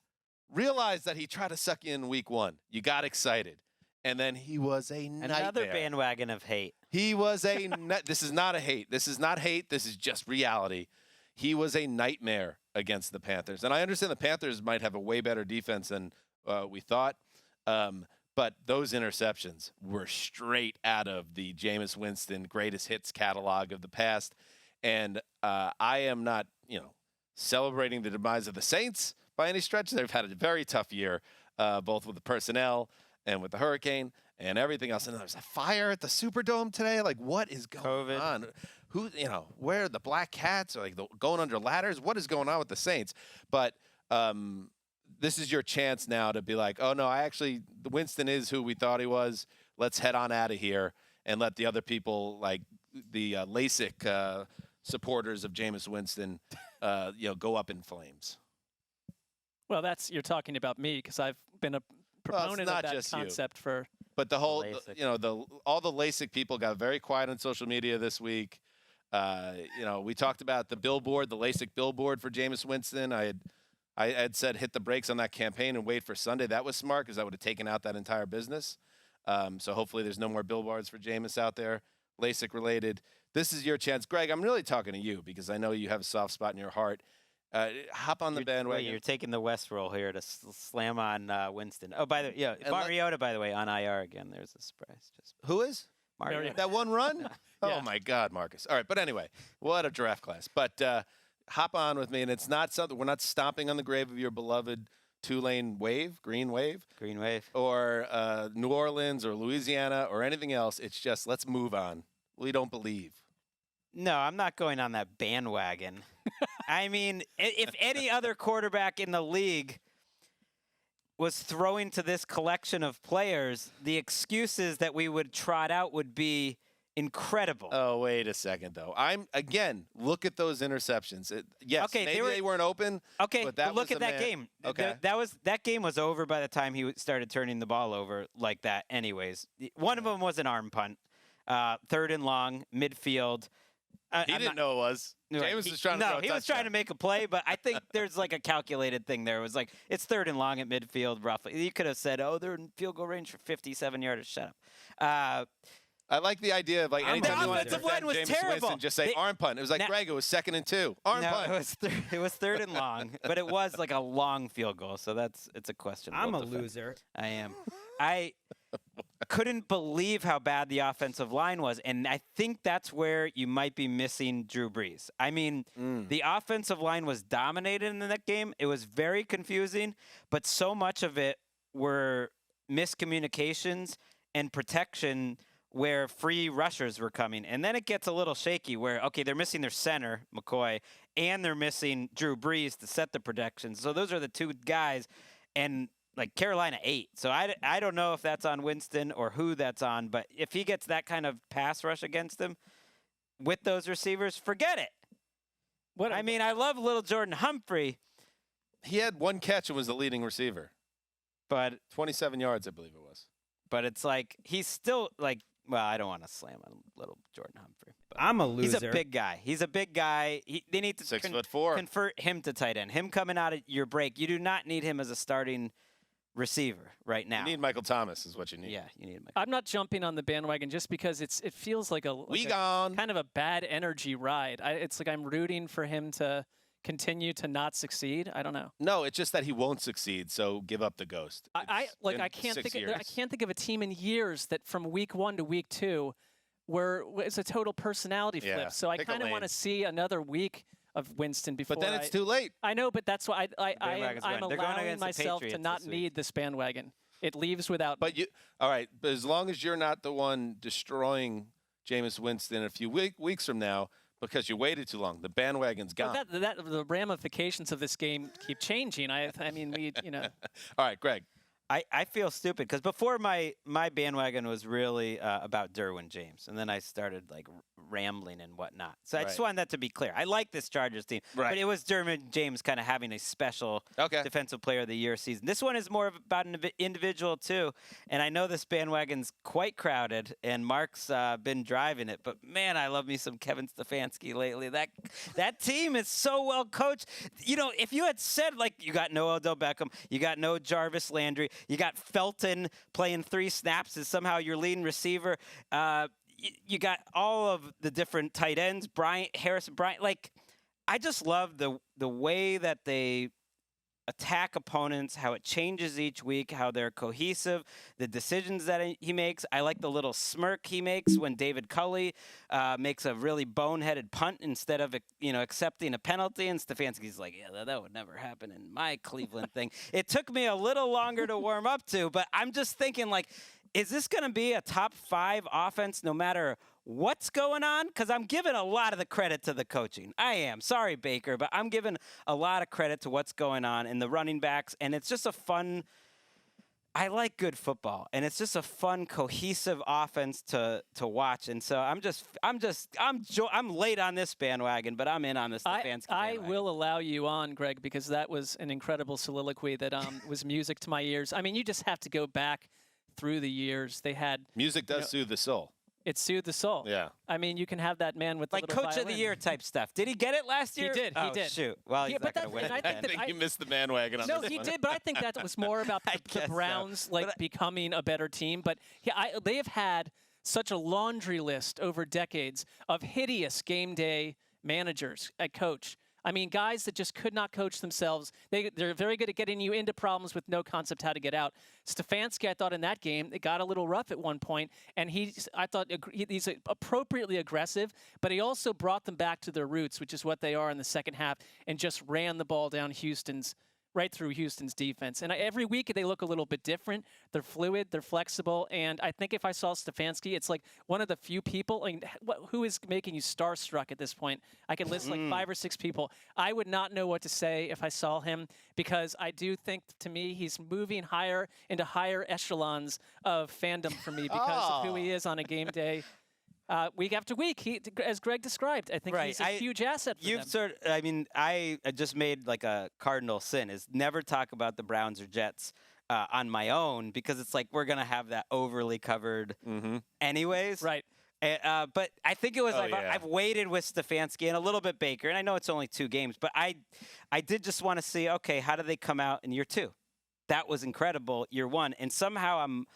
Realize that he tried to suck you in week 1. You got excited. And then he was a nightmare. another bandwagon of hate. He was a this is not a hate. This is not hate. This is just reality. He was a nightmare against the Panthers. And I understand the Panthers might have a way better defense than we thought. But those interceptions were straight out of the Jameis Winston greatest hits catalog of the past. And I am not, celebrating the demise of the Saints by any stretch. They've had a very tough year, both with the personnel and with the hurricane and everything else. And there's a fire at the Superdome today. Like, what is going on? Who, where are the black cats? Or going under ladders? What is going on with the Saints? But this is your chance now to be like, oh, no, Winston is who we thought he was. Let's head on out of here and let the other people, like the LASIK supporters of Jameis Winston, go up in flames. Well, you're talking about me because I've been a proponent not of that just you. concept for. But the whole, LASIK. all the LASIK people got very quiet on social media this week. We talked about the billboard, the LASIK billboard for Jameis Winston. I had said hit the brakes on that campaign and wait for Sunday. That was smart because that would have taken out that entire business. So hopefully there's no more billboards for Jameis out there, LASIK related. This is your chance. Greg, I'm really talking to you because I know you have a soft spot in your heart. Hop on the bandwagon. You're taking the West roll here to slam on Winston. Oh, by the way, Mariota, by the way, on IR again. There's a surprise. Who is? Mariota. That one run? Oh, Yeah. my God, Marcus. All right, but anyway, we'll have a draft class. But hop on with me, and it's not something – we're not stomping on the grave of your beloved two-lane wave, green wave, or New Orleans or Louisiana or anything else. It's just let's move on. We don't believe. No, I'm not going on that bandwagon. I mean, if any other quarterback in the league was throwing to this collection of players, the excuses that we would trot out would be incredible. Oh, wait a second, though. Look at those interceptions. Yes, Okay, maybe they weren't open. Okay, but that look was at that game. Okay. That game was over by the time he started turning the ball over like that. Anyways, one of them was an arm punt, 3rd and long, midfield. He didn't know it was. James was trying to throw a No, he was touchdown. trying to make a play, but I think there's like a calculated thing there. It was like, it's 3rd and long at midfield, roughly. You could have said, oh, they're in field goal range for 57 yards. Shut up. I like the idea of like anytime you want to offensive line defend was James terrible. Winston, just say arm punt. It was like, Greg, it was 2nd and 2. Arm No, punt. it was 3rd and long, but it was like a long field goal, so it's a question. I'm a loser. I am. I couldn't believe how bad the offensive line was, and I think that's where you might be missing Drew Brees. I mean, the offensive line was dominated in that game. It was very confusing, but so much of it were miscommunications and protection where free rushers were coming. And then it gets a little shaky where, okay, they're missing their center, McCoy, and they're missing Drew Brees to set the protections. So those are the two guys. And like Carolina 8. So I don't know if that's on Winston or who that's on, but if he gets that kind of pass rush against him with those receivers, forget it. I love little Jordan Humphrey. He had one catch and was the leading receiver. But 27 yards, I believe it was. But it's like, he's still like, well, I don't want to slam on little Jordan Humphrey. I'm a loser. He's a big guy. They need to 6'4" convert him to tight end. Him coming out of your break. You do not need him as a starting receiver right now. You need Michael Thomas is what you need. Yeah, you need Michael. I'm not jumping on the bandwagon just because it feels like kind of a bad energy ride. It's like I'm rooting for him to continue to not succeed. I don't know. No, it's just that he won't succeed. So give up the ghost. I can't think of a team in years that from week 1 to week 2 where it's a total personality flip. Yeah, So I kind of want to see another week of Winston before. But then it's too late. I know, but that's why I'm going allowing against the myself to Patriots not this week. need this bandwagon. It leaves without. But all right. But as long as you're not the one destroying Jameis Winston a few weeks from now because you waited too long, the bandwagon's gone. The ramifications of this game keep changing. I mean, All right, Greg. I feel stupid because before my bandwagon was really about Derwin James, and then I started like rambling and whatnot. So I just wanted that to be clear. I like this Chargers team, but it was Derwin James kind of having a special Defensive Player of the Year season. This one is more about an individual too, and I know this bandwagon's quite crowded, and Mark's been driving it. But man, I love me some Kevin Stefanski lately. That team is so well coached. You know, if you had said like you got no Odell Beckham, you got no Jarvis Landry, you got Felton playing 3 snaps as somehow your leading receiver. You got all of the different tight ends, Harrison Bryant. Like, I just love the way that they attack opponents, how it changes each week, how they're cohesive, the decisions that he makes. I like the little smirk he makes when David Culley makes a really boneheaded punt instead of accepting a penalty. And Stefanski's like, yeah, that would never happen in my Cleveland thing. It took me a little longer to warm up to, but I'm just thinking like, is this going to be a top 5 offense no matter what's going on? Because I'm giving a lot of the credit to the coaching. I am. Sorry, Baker, but I'm giving a lot of credit to what's going on in the running backs. And it's just I like good football, and it's just a fun, cohesive offense to watch. And so I'm late on this bandwagon, but I'm in on this Stefanski bandwagon. I will allow you on, Greg, because that was an incredible soliloquy that was music to my ears. I mean, you just have to go back through the years. They had music does soothe the soul. It soothed the soul. Yeah. I mean, you can have that man with the like little Coach violin. of the Year type stuff. Did he get it last year? He did. Oh, shoot. Well, he's not going to win it. I think you missed the bandwagon on no, this he one. did, but I think that was more about the Browns becoming a better team. But they have had such a laundry list over decades of hideous game day managers at coach. I mean, guys that just could not coach themselves. They're very good at getting you into problems with no concept how to get out. Stefanski, I thought in that game, it got a little rough at one point, and I thought he's appropriately aggressive, but he also brought them back to their roots, which is what they are in the second half, and just ran the ball down Houston's right through Houston's defense. And every week they look a little bit different. They're fluid, they're flexible, and I think if I saw Stefanski, it's like one of the few people, I mean, who is making you starstruck at this point? I could list like 5 or 6 people. I would not know what to say if I saw him, because I do think, to me, he's moving higher into higher echelons of fandom for me because of who he is on a game day. Week after week, as Greg described, I think he's a huge asset for them. I mean, I just made like a cardinal sin, is never talk about the Browns or Jets on my own, because it's like we're going to have that overly covered anyways. Right. But I think it was I've waited with Stefanski and a little bit Baker, and I know it's only 2 games, but I did just want to see, okay, how do they come out in year 2? That was incredible, year 1, and somehow I'm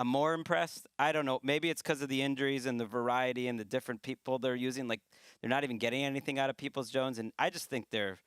more impressed. I don't know. Maybe it's because of the injuries and the variety and the different people they're using. Like, they're not even getting anything out of Peoples-Jones, and I just think they're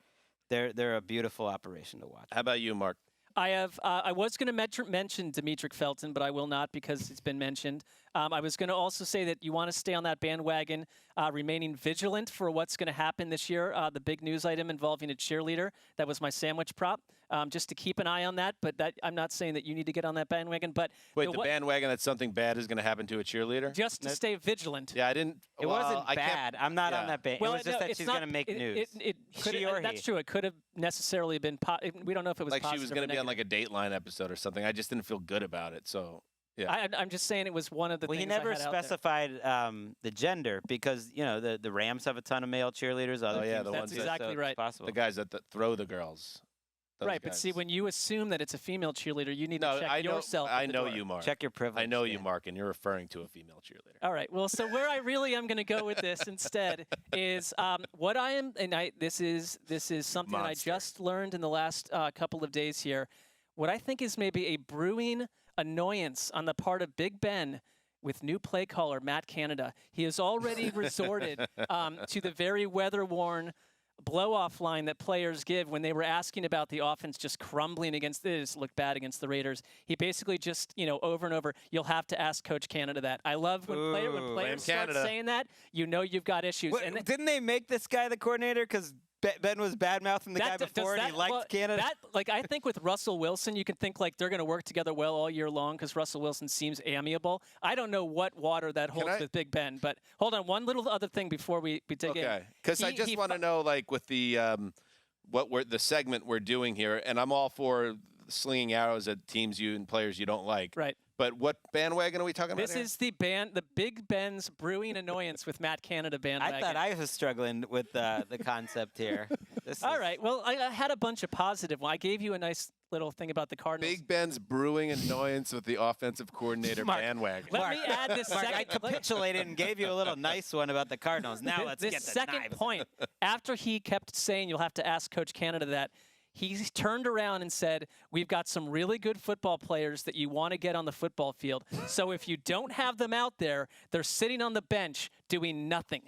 a beautiful operation to watch. How about you, Mark? I was going to mention Demetric Felton, but I will not because it's been mentioned. I was going to also say that you want to stay on that bandwagon, remaining vigilant for what's going to happen this year. The big news item involving a cheerleader. That was my sandwich prop. Just to keep an eye on that, but I'm not saying that you need to get on that bandwagon. But wait, the bandwagon that something bad is going to happen to a cheerleader? Just to stay vigilant. Yeah, I didn't. It wasn't bad. I'm not on that band. Well, it was just that she's going to make news. That's true. It could have necessarily been. We don't know if it was like positive she was going to be on negative. like a Dateline episode or something. I just didn't feel good about it. So yeah, I'm just saying it was one of the. Well, things he never I had out there. specified the gender, because the Rams have a ton of male cheerleaders. Other teams, the That's ones exactly so it's right. possible. the guys that throw the girls. Those Right, but guys. see, when you assume that it's a female cheerleader, you need to check yourself. I at the know door. you, Mark. Check your privilege. I know you, Dan. Mark, and you're referring to a female cheerleader. All right. Well, so where I really am going to go with this instead is what I am, and this is something that I Monster. just learned in the last couple of days here. What I think is maybe a brewing annoyance on the part of Big Ben with new play caller Matt Canada. He has already resorted to the very weather-worn blow-off line that players give when they were asking about the offense just crumbling against this, looked bad against the Raiders. He basically just, over and over, you'll have to ask Coach Canada that. I love when players start saying that, you've got issues. What, and didn't they make this guy the coordinator because Ben was bad-mouthing the guy before and he liked Canada? I think with Russell Wilson, you can think like they're going to work together well all year long because Russell Wilson seems amiable. I don't know what water that holds with Big Ben, but hold on, one little other thing before we dig in. Okay, because I just want to know, like, with the the segment we're doing here, and I'm all for slinging arrows at teams and players you don't like. Right. But what bandwagon are we talking about? This is the Big Ben's brewing annoyance with Matt Canada bandwagon. I thought I was struggling with the concept here. All right. Well, I had a bunch of positive ones. I gave you a nice little thing about the Cardinals. Big Ben's brewing annoyance with the offensive coordinator bandwagon. Let me add this Mark, second. I capitulated and gave you a little nice one about the Cardinals. Now let's get the second knives. point. After he kept saying you'll have to ask Coach Canada that, he turned around and said, we've got some really good football players that you want to get on the football field. So if you don't have them out there, they're sitting on the bench doing nothing.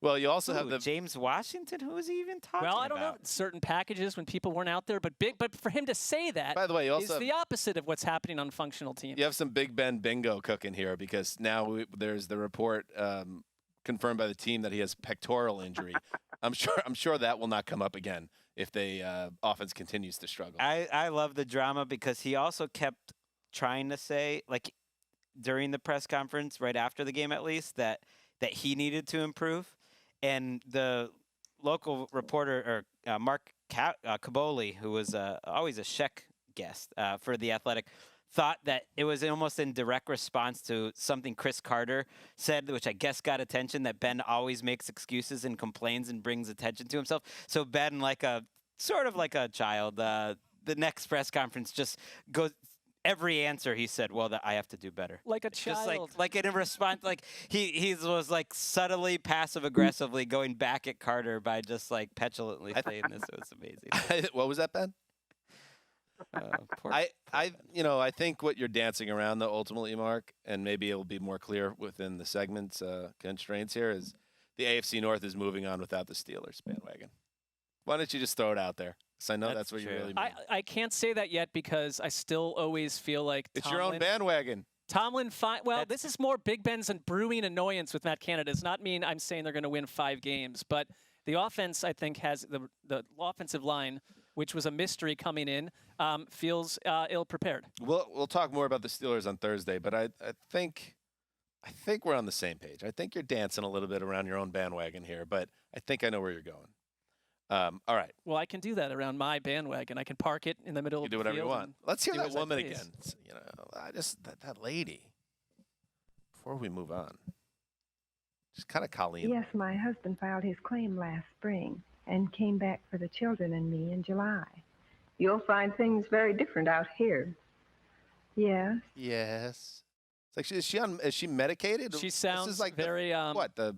Well, you also have the James Washington. Who was he even talking Well, I don't know. about? Certain packages when people weren't out there, but for him to say that By the way, you also is have, the opposite of what's happening on functional teams. you have some Big Ben bingo cooking here because now there's the report confirmed by the team that he has pectoral injury. I'm sure that will not come up again if the offense continues to struggle. I love the drama because he also kept trying to say, like, during the press conference, right after the game at least, that he needed to improve. And the local reporter, or Mark Caboli, who was always a Sheck guest for The Athletic, thought that it was almost in direct response to something Chris Carter said, which I guess got attention, that Ben always makes excuses and complains and brings attention to himself. So Ben, like a sort of like a child, the next press conference just goes, every answer he said, well, I have to do better. Like a child. Just like in a response, like he was like subtly passive aggressively going back at Carter by just like petulantly saying this. It was amazing. What was that, Ben? I think what you're dancing around, though, ultimately, Mark, and maybe it'll be more clear within the segment's constraints here, is the AFC North is moving on without the Steelers bandwagon. Why don't you just throw it out there? Because I know that's what you really mean. I can't say that yet because I still always feel like It's your own bandwagon. Tomlin, this is more Big Ben's and brewing annoyance with Matt Canada. Does not mean I'm saying they're going to win 5 games, but the offense, I think, has the offensive line which was a mystery coming in, feels ill-prepared. We'll talk more about the Steelers on Thursday, but I think we're on the same page. I think you're dancing a little bit around your own bandwagon here, but I think I know where you're going. All right. Well, I can do that around my bandwagon. I can park it in the middle You of do the whatever you field want. and Let's hear do that as I woman please. again. You know, I just that lady. Before we move on, just kind of Colleen. Yes, my husband filed his claim last spring and came back for the children and me in July. You'll find things very different out here. Yes. Yes. It's like, is she medicated? She This sounds is like very the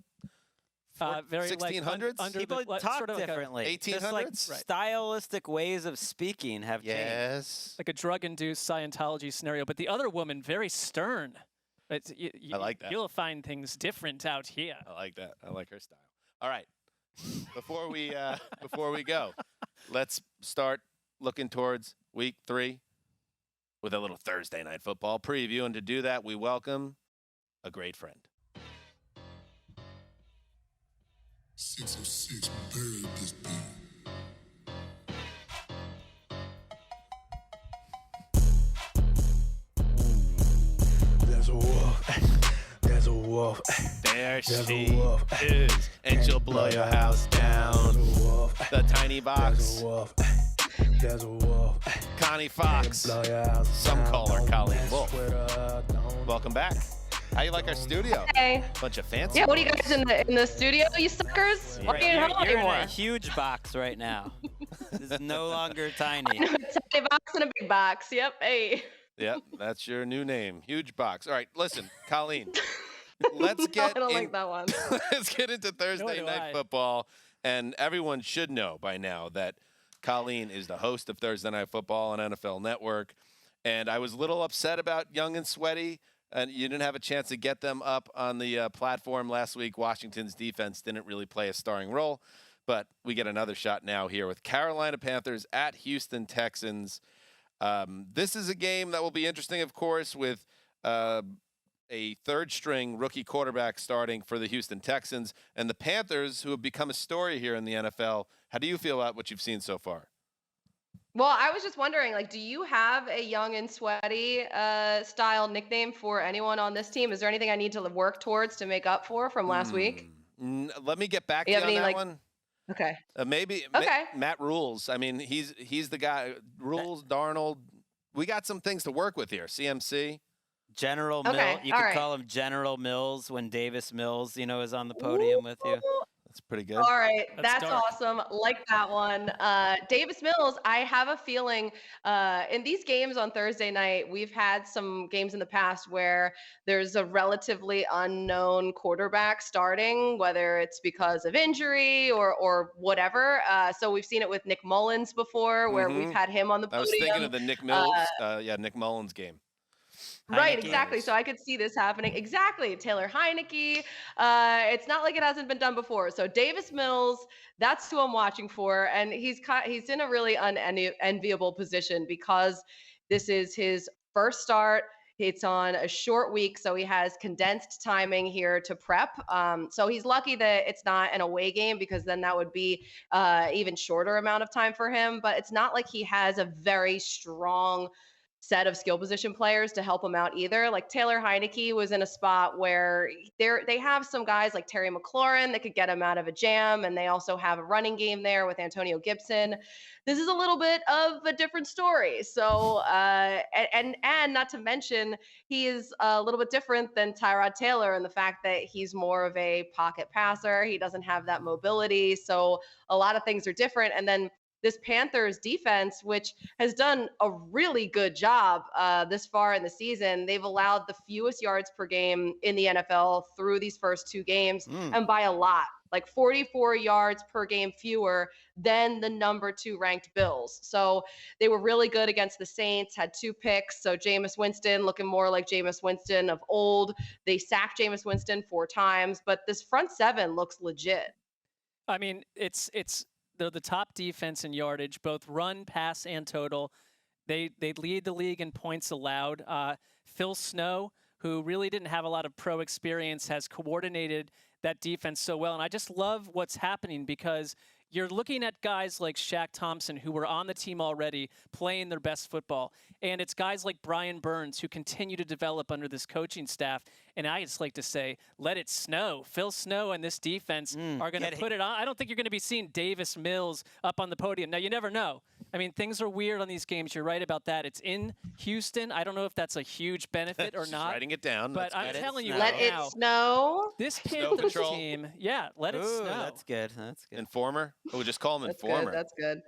very like 1600s? under People the, talk sort of differently. 1800s? Just like stylistic ways of speaking have changed. Yes. like a drug-induced Scientology scenario. But the other woman, very stern. I like that. You'll find things different out here. I like that. I like her style. All right. Before we go, let's start looking towards week 3 with a little Thursday night football preview. And to do that, we welcome a great friend. 606 buried this beat. There's a wolf. There's a wolf. There There's she a wolf. is, and she'll blow your house down. There's a wolf. The tiny There's box, a wolf. There's a wolf. Connie Fox. Blow your house Some down. call her Don't Colleen mess Wolf. with her. Don't Welcome back. How you like our studio? Hey. Bunch of fancy. Yeah, what are you boys. guys in the studio, you suckers? Why are you at home You're in anymore? a huge box right now. This is no longer tiny. Tiny box and a big box. Yep. Hey. Yep, that's your new name. Huge box. All right, listen, Colleen. Let's get I don't like that one. Let's get into Thursday do night I. football. And everyone should know by now that Colleen is the host of Thursday Night Football on NFL Network. And I was a little upset about Young and Sweaty, and you didn't have a chance to get them up on the platform last week. Washington's defense didn't really play a starring role. But we get another shot now here with Carolina Panthers at Houston Texans. This is a game that will be interesting, of course, with a third-string rookie quarterback starting for the Houston Texans. And the Panthers, who have become a story here in the NFL. How do you feel about what you've seen so far? Well, I was just wondering, like, do you have a young and sweaty style nickname for anyone on this team? Is there anything I need to work towards to make up for from last week? Let me get back to You you have on any, that like- one. Okay. Maybe Okay. Matt Rules. I mean, he's the guy. Rules, Darnold. We got some things to work with here. CMC. General Okay, Mills. You all could right. call him General Mills when Davis Mills, is on the podium with you. That's pretty good. All right, that's dark. awesome. Like that one. Davis Mills, I have a feeling in these games on Thursday night, we've had some games in the past where there's a relatively unknown quarterback starting, whether it's because of injury or whatever. So we've seen it with Nick Mullins before, where we've had him on the I podium. was thinking of the Nick Mills. Nick Mullins game. Right, Heineke. exactly. So I could see this happening. Exactly. Taylor Heineke. It's not like it hasn't been done before. So Davis Mills, that's who I'm watching for. And he's in a really unenviable position because this is his first start. It's on a short week, so he has condensed timing here to prep. So he's lucky that it's not an away game because then that would be even shorter amount of time for him. But it's not like he has a very strong set of skill position players to help him out either. Like Taylor Heineke was in a spot where they have some guys like Terry McLaurin that could get him out of a jam, and they also have a running game there with Antonio Gibson. This is a little bit of a different story. So and not to mention he is a little bit different than Tyrod Taylor in the fact that he's more of a pocket passer. He doesn't have that mobility. So a lot of things are different. And then this Panthers defense, which has done a really good job this far in the season. They've allowed the fewest yards per game in the NFL through these first 2 games, and by a lot, like 44 yards per game fewer than the number 2 ranked Bills. So they were really good against the Saints, had 2 picks. So Jameis Winston looking more like Jameis Winston of old. They sacked Jameis Winston 4 times, but this front 7 looks legit. I mean, they're the top defense in yardage, both run, pass, and total. They lead the league in points allowed. Phil Snow, who really didn't have a lot of pro experience, has coordinated that defense so well. And I just love what's happening because you're looking at guys like Shaq Thompson who were on the team already playing their best football. And it's guys like Brian Burns who continue to develop under this coaching staff. And I just like to say, let it snow. Phil Snow and this defense are going to put it on. I don't think you're going to be seeing Davis Mills up on the podium. Now, you never know. I mean, things are weird on these games. You're right about that. It's in Houston. I don't know if that's a huge benefit or not. Writing it down. But I'm telling you let right now, it snow. this Snow Panthers patrol. team, let it snow. That's good. That's good. Informer. We'll just call him That's Informer. good. That's good.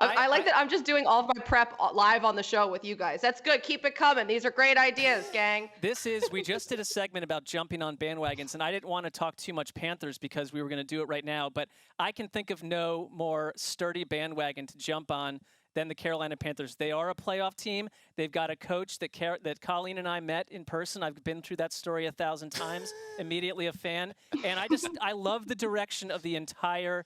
I like that I'm just doing all of my prep live on the show with you guys. That's good. Keep it coming. These are great ideas, gang. We just did a segment about jumping on bandwagons, and I didn't want to talk too much Panthers because we were going to do it right now, but I can think of no more sturdy bandwagon to jump on than the Carolina Panthers. They are a playoff team. They've got a coach that Colleen and I met in person. I've been through that story 1,000 times, immediately a fan. And I love the direction of the entire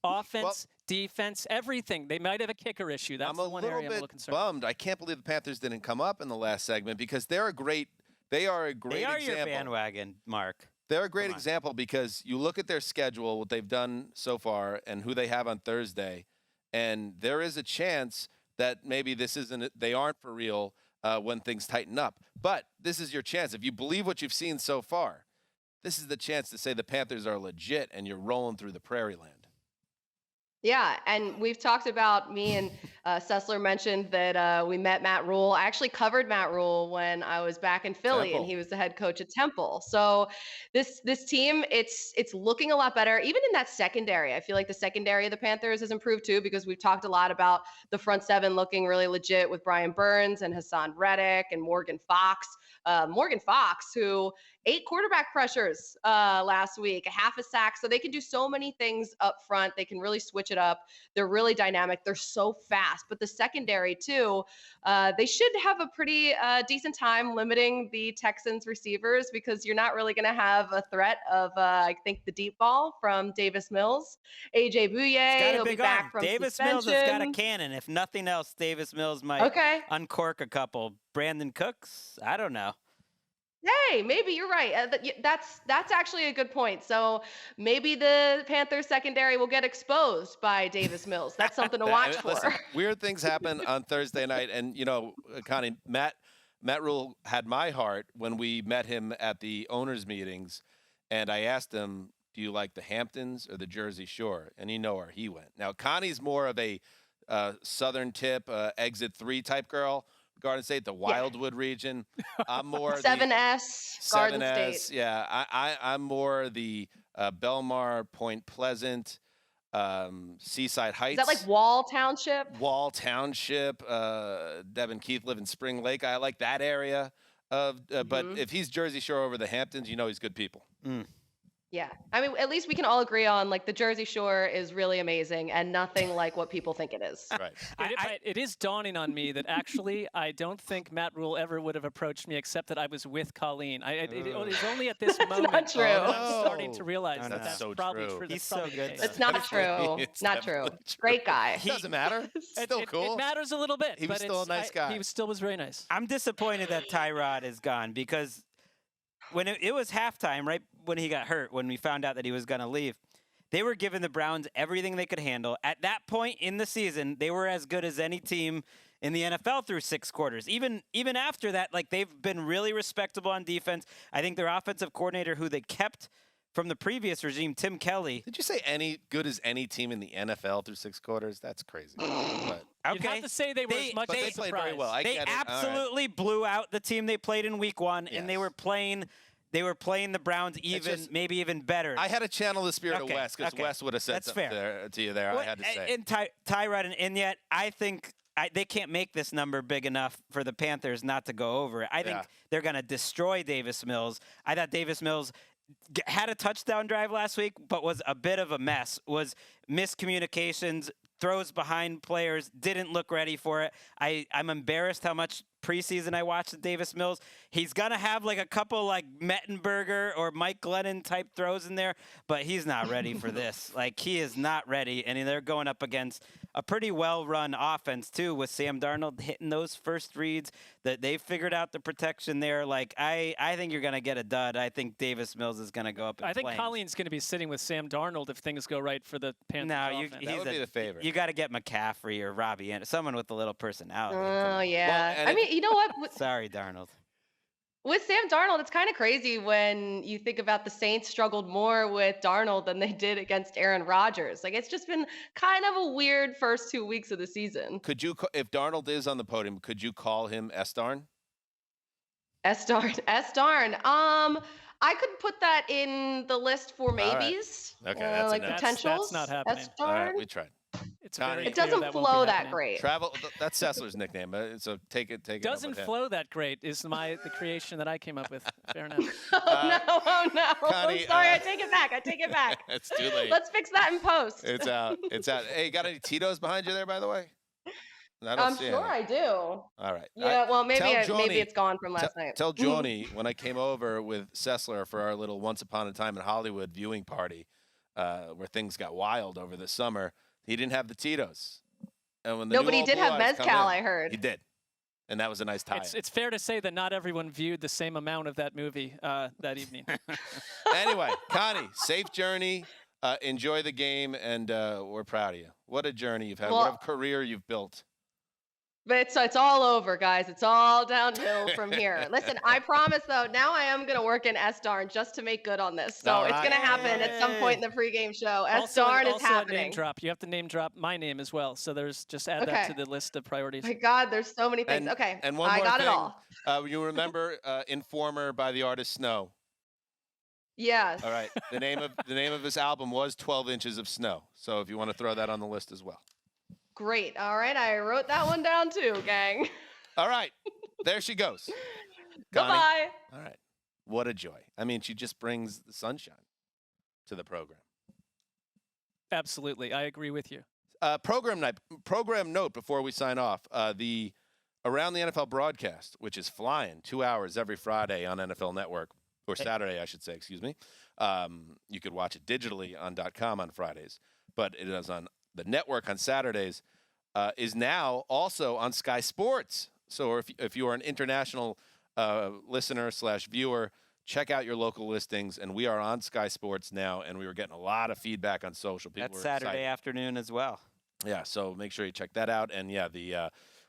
offense, defense, everything. They might have a kicker issue. That's the one area I'm a little concerned. Bummed. I can't believe the Panthers didn't come up in the last segment because they are a great example. Your bandwagon, Mark. They're a great example because you look at their schedule, what they've done so far, and who they have on Thursday, and there is a chance that maybe they aren't for real when things tighten up. But this is your chance. If you believe what you've seen so far, this is the chance to say the Panthers are legit and you're rolling through the prairie land. Yeah, and we've talked about, me and Sessler mentioned that we met Matt Rule. I actually covered Matt Rule when I was back in Philly, and he was the head coach at Temple. So this team, it's looking a lot better, even in that secondary. I feel like the secondary of the Panthers has improved too, because we've talked a lot about the front seven looking really legit with Brian Burns and Hassan Reddick and Morgan Fox. Morgan Fox, who 8 quarterback pressures last week, a half a sack. So they can do so many things up front. They can really switch it up. They're really dynamic. They're so fast. But the secondary, too, they should have a pretty decent time limiting the Texans receivers, because you're not really going to have a threat of, I think, the deep ball from Davis Mills. AJ Bouye, he'll be back from Davis suspension. Mills has got a cannon. If nothing else, Davis Mills might uncork a couple. Brandon Cooks? I don't know. Hey, maybe you're right. That's actually a good point. So maybe the Panthers secondary will get exposed by Davis Mills. That's something to watch for. Listen, weird things happen on Thursday night, and Connie, Matt Rule had my heart when we met him at the owners' meetings, and I asked him, "Do you like the Hamptons or the Jersey Shore?" And you know where he went. Now Connie's more of a Southern Tip, Exit 3 type girl. Garden State, the Wildwood region. I'm more 7S, Garden State. Yeah, I'm more the Belmar, Point Pleasant, Seaside Heights. Is that like Wall Township? Wall Township. Devin Keith live in Spring Lake. I like that area. But if he's Jersey Shore over the Hamptons, he's good people. Yeah. I mean, at least we can all agree on, like, the Jersey Shore is really amazing and nothing like what people think it is. Right. It is dawning on me that actually I don't think Matt Rule ever would have approached me except that I was with Colleen. It was only at this moment not true. I'm starting to realize that's so probably true. true. He's so good. It's not true. It's Not true. definitely true. Great guy. It doesn't matter. It's still cool. It matters a little bit. He was but still a nice guy. He still was very nice. I'm disappointed that Tyrod is gone, because when it was halftime, right when he got hurt, when we found out that he was going to leave, they were giving the Browns everything they could handle. At that point in the season, they were as good as any team in the NFL through 6 quarters. Even after that, like, they've been really respectable on defense. I think their offensive coordinator, who they kept from the previous regime, Tim Kelly. Did you say any good as any team in the NFL through 6 quarters? That's crazy. But, You'd have to say they were as much but as they a played surprise. very well. I They get it. All right. absolutely blew out the team they played in week 1, and they Yes. were playing the Browns maybe even better. I had to channel the spirit of Wes, because okay. Wes would have said That's something fair. to you there. I had to say. And Tyrod, and yet I think they can't make this number big enough for the Panthers not to go over it. I think they're going to destroy Davis Mills. I thought Davis Mills had a touchdown drive last week, but was a bit of a mess. Was miscommunications, throws behind players, didn't look ready for it. I'm embarrassed how much preseason I watched Davis Mills. He's going to have like a couple like Mettenberger or Mike Glennon type throws in there, but he's not ready for this. Like, he is not ready, and they're going up against a pretty well-run offense too, with Sam Darnold hitting those first reads. That they've figured out the protection there. Like I think you're gonna get a dud. I think Davis Mills is gonna go up in I think flames. Colleen's going to be sitting with Sam Darnold if things go right for the Panthers offense. That would be the favorite. You got to get McCaffrey or Robbie and someone with a little personality. Oh yeah. Well, I mean, you know what? Sorry, Darnold. With Sam Darnold, it's kind of crazy when you think about the Saints struggled more with Darnold than they did against Aaron Rodgers. Like, it's just been kind of a weird first 2 weeks of the season. Could you, if Darnold is on the podium, could you call him S-Darn? S-Darn. S-Darn. I could put that in the list for maybes. Right. Okay, that's like a no. potentials. That's not happening. All right, S-Darn. we tried. It's Connie. very It clear doesn't that won't be flow that happening. great. Travel. That's Sessler's nickname. So take it. Doesn't up with him. flow that great is the creation that I came up with. Fair enough. Oh no. Connie, Sorry, I take it back. I take it back. It's too late. Let's fix that in post. It's out. It's out. Hey, got any Tito's behind you there, by the way? I don't I'm see sure any. I do. All right. Yeah, well, maybe Tell maybe Joni- it's gone from last night. Tell Joni when I came over with Sessler for our little Once Upon a Time in Hollywood viewing party, where things got wild over the summer. He didn't have the Tito's. And when the No, new but he old did Blue have Eyes come mezcal, in, I heard. He did, and that was a nice tie. It's fair to say that not everyone viewed the same amount of that movie that evening. Anyway, Connie, safe journey. Enjoy the game, and we're proud of you. What a journey you've had. Well, what a career you've built. But it's all over, guys. It's all downhill from here. Listen, I promise, though, now I am going to work in S-Darn just to make good on this. So All it's right. going to happen at some point in the pregame show. Also, S-Darn is also a happening. name drop. You have to name drop my name as well. So just add that Okay. to the list of priorities. My God, there's so many things. Okay, And one I more got thing. it all. You remember Informer by the artist Snow? Yes. All right. The name of his album was 12 Inches of Snow. So if you want to throw that on the list as well. Great. All right, I wrote that one down too, gang. All right. There she goes. Connie. Goodbye. All right. What a joy. I mean, she just brings the sunshine to the program. Absolutely. I agree with you. Program note before we sign off. The Around the NFL broadcast, which is flying 2 hours every Friday on NFL Network, or Saturday, I should say, excuse me. You could watch it digitally on .com on Fridays, but it is on the network on Saturdays, is now also on Sky Sports. So if you are an international listener / viewer, check out your local listings. And we are on Sky Sports now, and we were getting a lot of feedback on social. People That's were Saturday excited. afternoon as well. Yeah, so make sure you check that out. And yeah,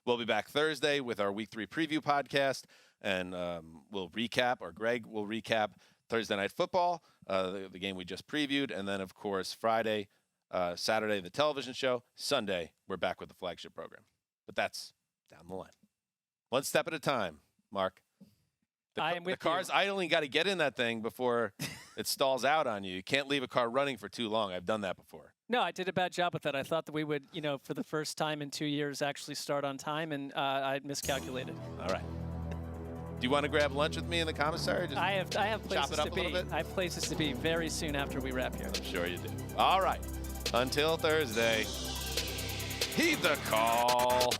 we'll be back Thursday with our Week 3 preview podcast, and we'll recap, or Greg will recap Thursday Night Football, the game we just previewed, and then of course Friday, Saturday the television show, Sunday we're back with the flagship program. But that's down the line, one step at a time. Mark, I am with the car's you. idling. Got to get in that thing before it stalls out on you. You can't leave a car running for too long. I've done that before. No, I did a bad job with that. I thought that we would, for the first time in 2 years, actually start on time, and I miscalculated. All right. Do you want to grab lunch with me in the commissary? Just I have chop places it up to a be. little bit? I have places to be very soon after we wrap here. I'm sure you do. All right. Until Thursday, heed the call.